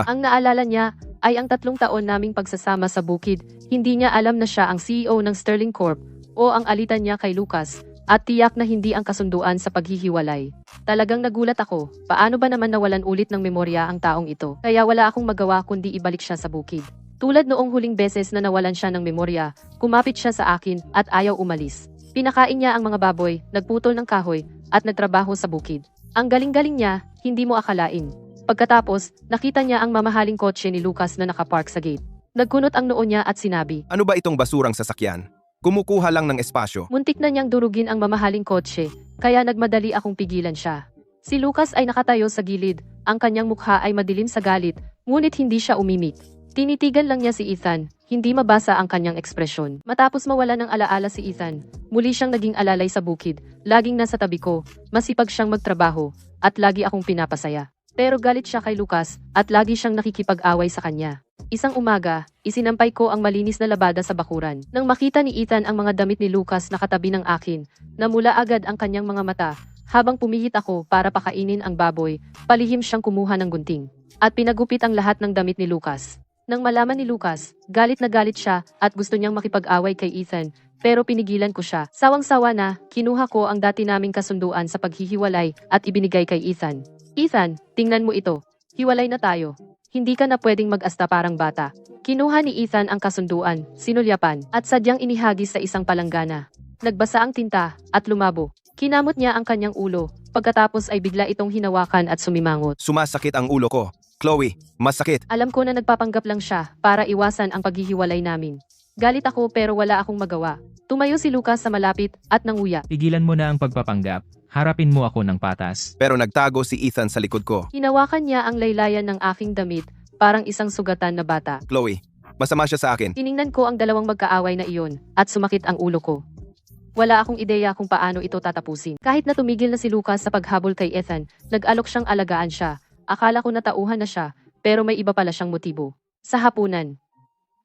Ang naalala niya ay ang 3 taon naming pagsasama sa bukid. Hindi niya alam na siya ang CEO ng Sterling Corp o ang alitan niya kay Lucas at tiyak na hindi ang kasunduan sa paghihiwalay. Talagang nagulat ako, paano ba naman nawalan ulit ng memorya ang taong ito? Kaya wala akong magawa kundi ibalik siya sa bukid. Tulad noong huling beses na nawalan siya ng memorya, kumapit siya sa akin at ayaw umalis. Pinakain niya ang mga baboy, nagputol ng kahoy at nagtrabaho sa bukid. Ang galing-galing niya, hindi mo akalain. Pagkatapos, nakita niya ang mamahaling kotse ni Lucas na nakapark sa gate. Nagkunot ang noo niya at sinabi, Ano ba itong basurang sasakyan? Kumukuha lang ng espasyo. muntik na niyang durugin ang mamahaling kotse, kaya nagmadali akong pigilan siya. Si Lucas ay nakatayo sa gilid, ang kanyang mukha ay madilim sa galit, ngunit hindi siya umimik. Tinitigan lang niya si Ethan, hindi mabasa ang kanyang ekspresyon. Matapos mawala ng alaala si Ethan, muli siyang naging alalay sa bukid, laging nasa tabi ko, masipag siyang magtrabaho, at lagi akong pinapasaya. Pero galit siya kay Lucas at lagi siyang nakikipag-away sa kanya. Isang umaga, isinampay ko ang malinis na labada sa bakuran. Nang makita ni Ethan ang mga damit ni Lucas na katabi ng akin, namula agad ang kanyang mga mata. Habang pumihit ako para pakainin ang baboy, palihim siyang kumuha ng gunting. At pinagupit ang lahat ng damit ni Lucas. Nang malaman ni Lucas, galit na galit siya at gusto niyang makipag-away kay Ethan, pero pinigilan ko siya. Sawang-sawa na, kinuha ko ang dati naming kasunduan sa paghihiwalay at ibinigay kay Ethan. Ethan, tingnan mo ito. Hiwalay na tayo. Hindi ka na pwedeng mag-asta parang bata. Kinuha ni Ethan ang kasunduan, sinulyapan, at sadyang inihagis sa isang palanggana. Nagbasa ang tinta, at lumabo. Kinamot niya ang kanyang ulo, pagkatapos ay bigla itong hinawakan at sumimangot. Sumasakit ang ulo ko. Chloe, masakit. Alam ko na nagpapanggap lang siya para iwasan ang paghihiwalay namin. Galit ako pero wala akong magawa. Tumayo si Lucas sa malapit at nanguya. Tigilan mo na ang pagpapanggap. Harapin mo ako ng patas. Pero nagtago si Ethan sa likod ko. Hinawakan niya ang laylayan ng aking damit, parang isang sugatan na bata. Chloe, masama siya sa akin. Tiningnan ko ang dalawang magkaaway na iyon, at sumakit ang ulo ko. Wala akong ideya kung paano ito tatapusin. Kahit na tumigil na si Lucas sa paghabol kay Ethan, nag-alok siyang alagaan siya. Akala ko natauhan na siya, pero may iba pala siyang motibo. Sa hapunan,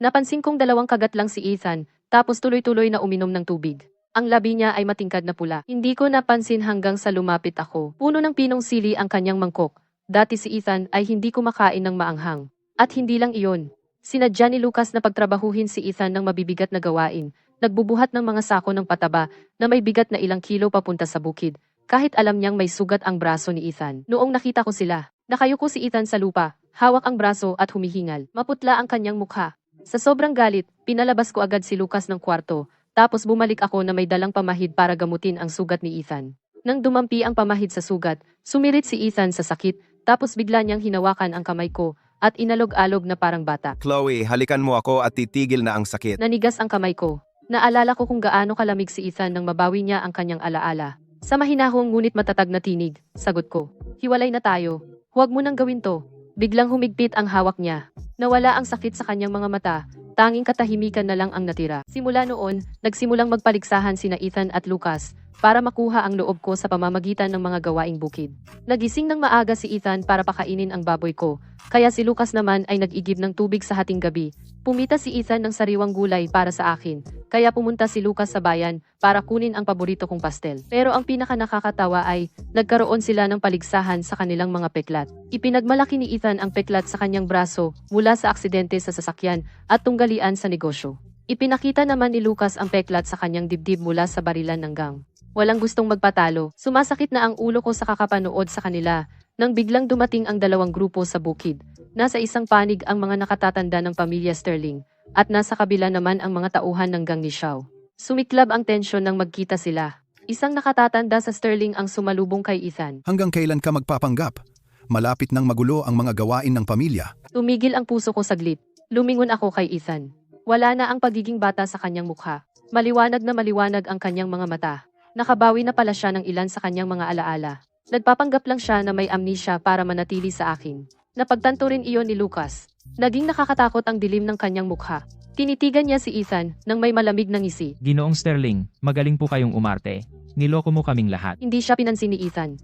napansin kong dalawang kagat lang si Ethan, tapos tuloy-tuloy na uminom ng tubig. Ang labi niya ay matingkad na pula. Hindi ko napansin hanggang sa lumapit ako. Puno ng pinong sili ang kanyang mangkok. Dati si Ethan ay hindi kumakain ng maanghang. At hindi lang iyon. Sinadya ni Lucas na pagtrabahuhin si Ethan ng mabibigat na gawain. Nagbubuhat ng mga sako ng pataba na may bigat na ilang kilo papunta sa bukid. Kahit alam niyang may sugat ang braso ni Ethan. Noong nakita ko sila, nakayuko si Ethan sa lupa, hawak ang braso at humihingal. Maputla ang kanyang mukha. Sa sobrang galit, pinalabas ko agad si Lucas ng kwarto. Tapos bumalik ako na may dalang pamahid para gamutin ang sugat ni Ethan. Nang dumampi ang pamahid sa sugat, sumirit si Ethan sa sakit, tapos bigla niyang hinawakan ang kamay ko at inalog-alog na parang bata. Chloe, halikan mo ako at titigil na ang sakit. Nanigas ang kamay ko. Naalala ko kung gaano kalamig si Ethan nang mabawi niya ang kanyang alaala. Sa mahinahong ngunit matatag na tinig, sagot ko, hiwalay na tayo. Huwag mo nang gawin to. Biglang humigpit ang hawak niya. Nawala ang sakit sa kanyang mga mata. Tanging katahimikan na lang ang natira. Simula noon, nagsimulang magpaligsahan sina Ethan at Lucas para makuha ang loob ko sa pamamagitan ng mga gawaing bukid. Nagising ng maaga si Ethan para pakainin ang baboy ko, kaya si Lucas naman ay nag-igib ng tubig sa hating gabi. Pumita si Ethan ng sariwang gulay para sa akin, kaya pumunta si Lucas sa bayan para kunin ang paborito kong pastel. Pero ang pinaka nakakatawa ay, nagkaroon sila ng paligsahan sa kanilang mga peklat. Ipinagmalaki ni Ethan ang peklat sa kanyang braso mula sa aksidente sa sasakyan at tunggalian sa negosyo. Ipinakita naman ni Lucas ang peklat sa kanyang dibdib mula sa barilan ng gang. Walang gustong magpatalo. Sumasakit na ang ulo ko sa kakapanood sa kanila nang biglang dumating ang dalawang grupo sa bukid. Nasa isang panig ang mga nakatatanda ng pamilya Sterling at nasa kabila naman ang mga tauhan ng gang ni Xiao. Sumiklab ang tensyon nang magkita sila. Isang nakatatanda sa Sterling ang sumalubong kay Ethan. Hanggang kailan ka magpapanggap? Malapit nang magulo ang mga gawain ng pamilya. Tumigil ang puso ko saglit. Lumingon ako kay Ethan. Wala na ang pagiging bata sa kanyang mukha. Maliwanag na maliwanag ang kanyang mga mata. Nakabawi na pala siya ng ilan sa kanyang mga alaala. Nagpapanggap lang siya na may amnesia para manatili sa akin. Napagtanto rin iyon ni Lucas. Naging nakakatakot ang dilim ng kanyang mukha. Tinitigan niya si Ethan nang may malamig na ngisi. Ginoong Sterling, magaling po kayong umarte. Niloko mo kaming lahat. Hindi siya pinansin ni Ethan.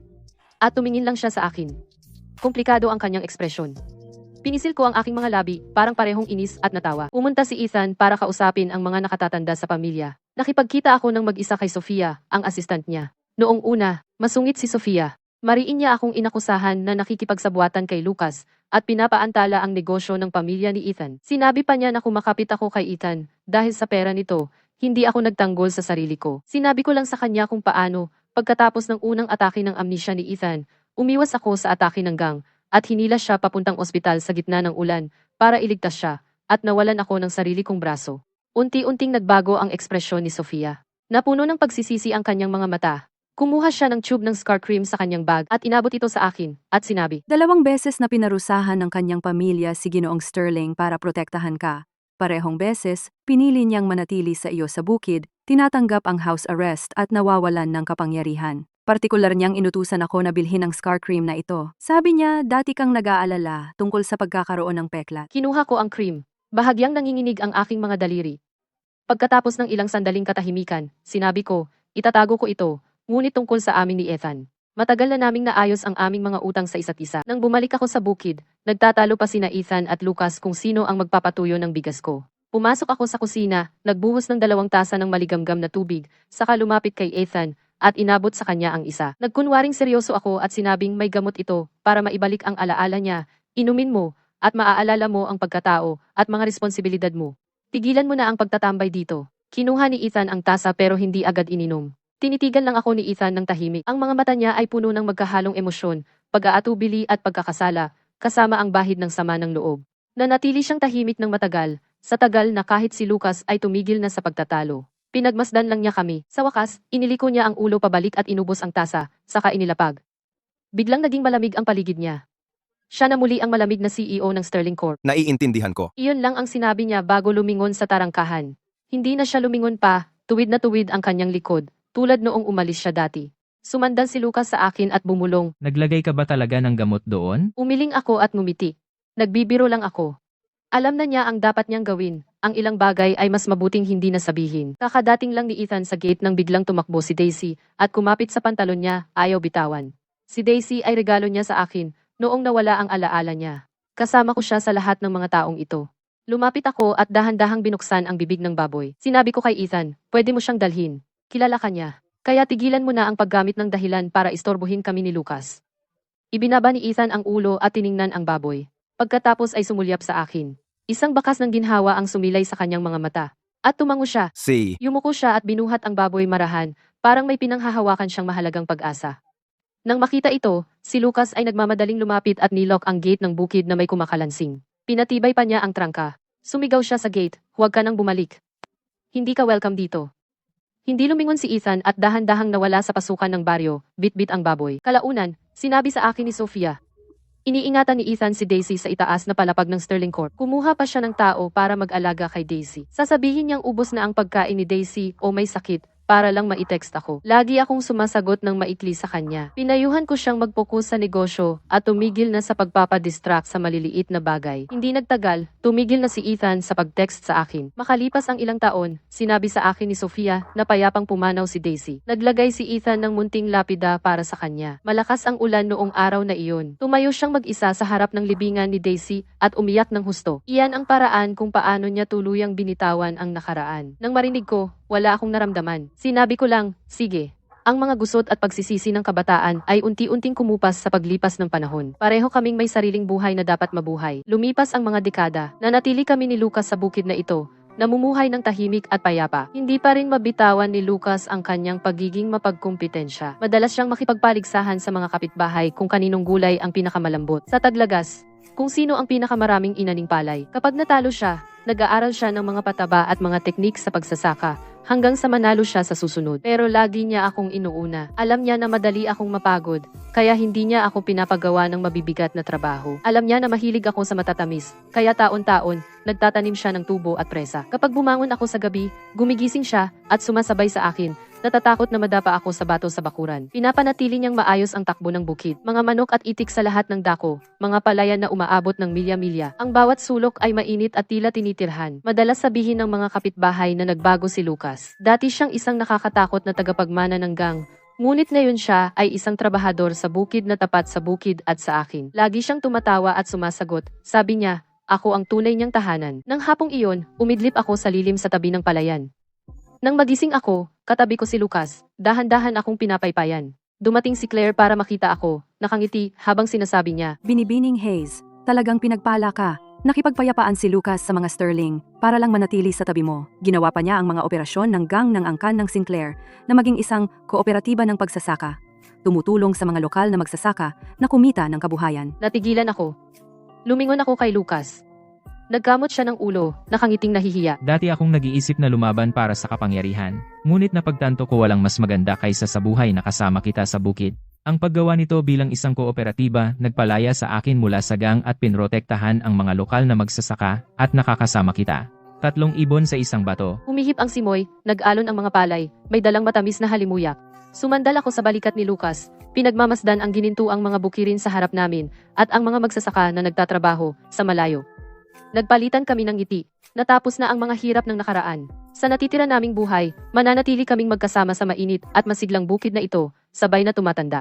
At tumingin lang siya sa akin. Komplikado ang kanyang ekspresyon. Pinisil ko ang aking mga labi, parang parehong inis at natawa. Pumunta si Ethan para kausapin ang mga nakatatanda sa pamilya. Nakipagkita ako ng mag-isa kay Sofia, ang assistant niya. Noong una, masungit si Sofia. Mariin niya akong inakusahan na nakikipagsabuatan kay Lucas at pinapaantala ang negosyo ng pamilya ni Ethan. Sinabi pa niya na kumakapit ako kay Ethan dahil sa pera nito, hindi ako nagtanggol sa sarili ko. Sinabi ko lang sa kanya kung paano, pagkatapos ng unang atake ng amnesia ni Ethan, umiwas ako sa atake ng gang at hinila siya papuntang ospital sa gitna ng ulan para iligtas siya at nawalan ako ng sarili kong braso. Unti-unting nagbago ang ekspresyon ni Sofia. Napuno ng pagsisisi ang kanyang mga mata. Kumuha siya ng tube ng scar cream sa kanyang bag at inabot ito sa akin at sinabi, 2 beses na pinarusahan ng kanyang pamilya si Ginoong Sterling para protektahan ka. Parehong beses, pinili niyang manatili sa iyo sa bukid, tinatanggap ang house arrest at nawawalan ng kapangyarihan. Partikular niyang inutusan ako na bilhin ang scar cream na ito. Sabi niya, dati kang nag-aalala tungkol sa pagkakaroon ng peklat. kinuha ko ang cream. Bahagyang nanginginig ang aking mga daliri. Pagkatapos ng ilang sandaling katahimikan, sinabi ko, itatago ko ito, ngunit tungkol sa amin ni Ethan. Matagal na naming naayos ang aming mga utang sa isa't isa. Nang bumalik ako sa bukid, nagtatalo pa sina Ethan at Lucas kung sino ang magpapatuyo ng bigas ko. Pumasok ako sa kusina, nagbuhos ng 2 tasa ng maligamgam na tubig, saka lumapit kay Ethan, at inabot sa kanya ang isa. Nagkunwaring seryoso ako at sinabing may gamot ito para maibalik ang alaala niya. Inumin mo, at maaalala mo ang pagkatao at mga responsibilidad mo. Tigilan mo na ang pagtatambay dito. Kinuha ni Ethan ang tasa pero hindi agad ininom. Tinitigan lang ako ni Ethan ng tahimik. Ang mga mata niya ay puno ng magkahalong emosyon, pag-aatubili at pagkakasala, kasama ang bahid ng sama ng loob. Nanatili siyang tahimik ng matagal, sa tagal na kahit si Lucas ay tumigil na sa pagtatalo. Pinagmasdan lang niya kami. Sa wakas, iniliko niya ang ulo pabalik at inubos ang tasa, saka inilapag. Biglang naging malamig ang paligid niya. Siya na muli ang malamig na CEO ng Sterling Corp. Naiintindihan ko. Iyon lang ang sinabi niya bago lumingon sa tarangkahan. Hindi na siya lumingon pa, tuwid na tuwid ang kanyang likod, tulad noong umalis siya dati. Sumandan si Lucas sa akin at bumulong. Naglagay ka ba talaga ng gamot doon? Umiling ako at ngumiti. Nagbibiro lang ako. Alam na niya ang dapat niyang gawin. Ang ilang bagay ay mas mabuting hindi na sabihin. Kakadating lang ni Ethan sa gate nang biglang tumakbo si Daisy at kumapit sa pantalon niya, ayaw bitawan. Si Daisy ay regalo niya sa akin noong nawala ang alaala niya. Kasama ko siya sa lahat ng mga taong ito. Lumapit ako at dahan-dahang binuksan ang bibig ng baboy. Sinabi ko kay Ethan, pwede mo siyang dalhin. Kilala ka niya. Kaya tigilan mo na ang paggamit ng dahilan para istorbohin kami ni Lucas. Ibinaba ni Ethan ang ulo at tiningnan ang baboy. Pagkatapos ay sumulyap sa akin. Isang bakas ng ginhawa ang sumilay sa kanyang mga mata. At tumango siya. Yumuko siya at binuhat ang baboy marahan, parang may pinanghahawakan siyang mahalagang pag-asa. Nang makita ito, si Lucas ay nagmamadaling lumapit at nilok ang gate ng bukid na may kumakalansing. Pinatibay pa niya ang trangka. Sumigaw siya sa gate, huwag ka nang bumalik. Hindi ka welcome dito. Hindi lumingon si Ethan at dahan-dahang nawala sa pasukan ng baryo, bit-bit ang baboy. Kalaunan, sinabi sa akin ni Sofia. Iniingatan ni Ethan si Daisy sa itaas na palapag ng Sterling Corp. Kumuha pa siya ng tao para mag-alaga kay Daisy. Sasabihin niyang ubos na ang pagkain ni Daisy o may sakit, para lang ma-text ako. Lagi akong sumasagot ng maikli sa kanya. Pinayuhan ko siyang mag-focus sa negosyo at tumigil na sa pagpapadistract sa maliliit na bagay. Hindi nagtagal, tumigil na si Ethan sa pag-text sa akin. Makalipas ang ilang taon, sinabi sa akin ni Sofia na payapang pumanaw si Daisy. Naglagay si Ethan ng munting lapida para sa kanya. Malakas ang ulan noong araw na iyon. Tumayo siyang mag-isa sa harap ng libingan ni Daisy at umiyak ng husto. Iyan ang paraan kung paano niya tuluyang binitawan ang nakaraan. Nang marinig ko, wala akong naramdaman. Sinabi ko lang, sige. Ang mga gusot at pagsisisi ng kabataan ay unti-unting kumupas sa paglipas ng panahon. Pareho kaming may sariling buhay na dapat mabuhay. Lumipas ang mga dekada, nanatili kami ni Lucas sa bukid na ito, namumuhay ng tahimik at payapa. Hindi pa rin mabitawan ni Lucas ang kanyang pagiging mapagkumpetensya. Madalas siyang makipagpaligsahan sa mga kapitbahay kung kaninong gulay ang pinakamalambot. Sa taglagas, kung sino ang pinakamaraming inaning palay. Kapag natalo siya, nag-aaral siya ng mga pataba at mga teknik sa pagsasaka, hanggang sa manalo siya sa susunod. Pero lagi niya akong inuuna. Alam niya na madali akong mapagod, kaya hindi niya ako pinapagawa ng mabibigat na trabaho. Alam niya na mahilig ako sa matatamis, kaya taon-taon, nagtatanim siya ng tubo at presa. Kapag bumangon ako sa gabi, gumigising siya at sumasabay sa akin. Natatakot na madapa ako sa bato sa bakuran. Pinapanatili niyang maayos ang takbo ng bukid. Mga manok at itik sa lahat ng dako, mga palayan na umaabot ng milya-milya. Ang bawat sulok ay mainit at tila tinitirhan. Madalas sabihin ng mga kapitbahay na nagbago si Lucas. Dati siyang isang nakakatakot na tagapagmana ng gang. Ngunit ngayon siya ay isang trabahador sa bukid na tapat sa bukid at sa akin. Lagi siyang tumatawa at sumasagot. Sabi niya, ako ang tunay niyang tahanan. Nang hapong iyon, umidlip ako sa lilim sa tabi ng palayan. Nang magising ako, katabi ko si Lucas, dahan-dahan akong pinapaypayan. Dumating si Claire para makita ako, nakangiti habang sinasabi niya. Binibining Hayes, talagang pinagpala ka. Nakipagpayapaan si Lucas sa mga Sterling para lang manatili sa tabi mo. Ginawa pa niya ang mga operasyon ng gang ng angkan ng Sinclair na maging isang kooperatiba ng pagsasaka. Tumutulong sa mga lokal na magsasaka na kumita ng kabuhayan. Natigilan ako. Lumingon ako kay Lucas. Nagkamot siya ng ulo, nakangiting nahihiya. Dati akong nag-iisip na lumaban para sa kapangyarihan. Ngunit napagtanto ko walang mas maganda kaysa sa buhay na kasama kita sa bukid. Ang paggawa nito bilang isang kooperatiba, nagpalaya sa akin mula sa gang at pinrotektahan ang mga lokal na magsasaka at nakakasama kita. 3 ibon sa isang bato. Humihip ang simoy, nag-alon ang mga palay, may dalang matamis na halimuyak. Sumandal ako sa balikat ni Lucas, pinagmamasdan ang ginintuang mga bukirin sa harap namin at ang mga magsasaka na nagtatrabaho sa malayo. Nagpalitan kami ng ngiti. Natapos na ang mga hirap ng nakaraan. Sa natitira naming buhay, mananatili kaming magkasama sa mainit at masiglang bukid na ito, sabay na tumatanda.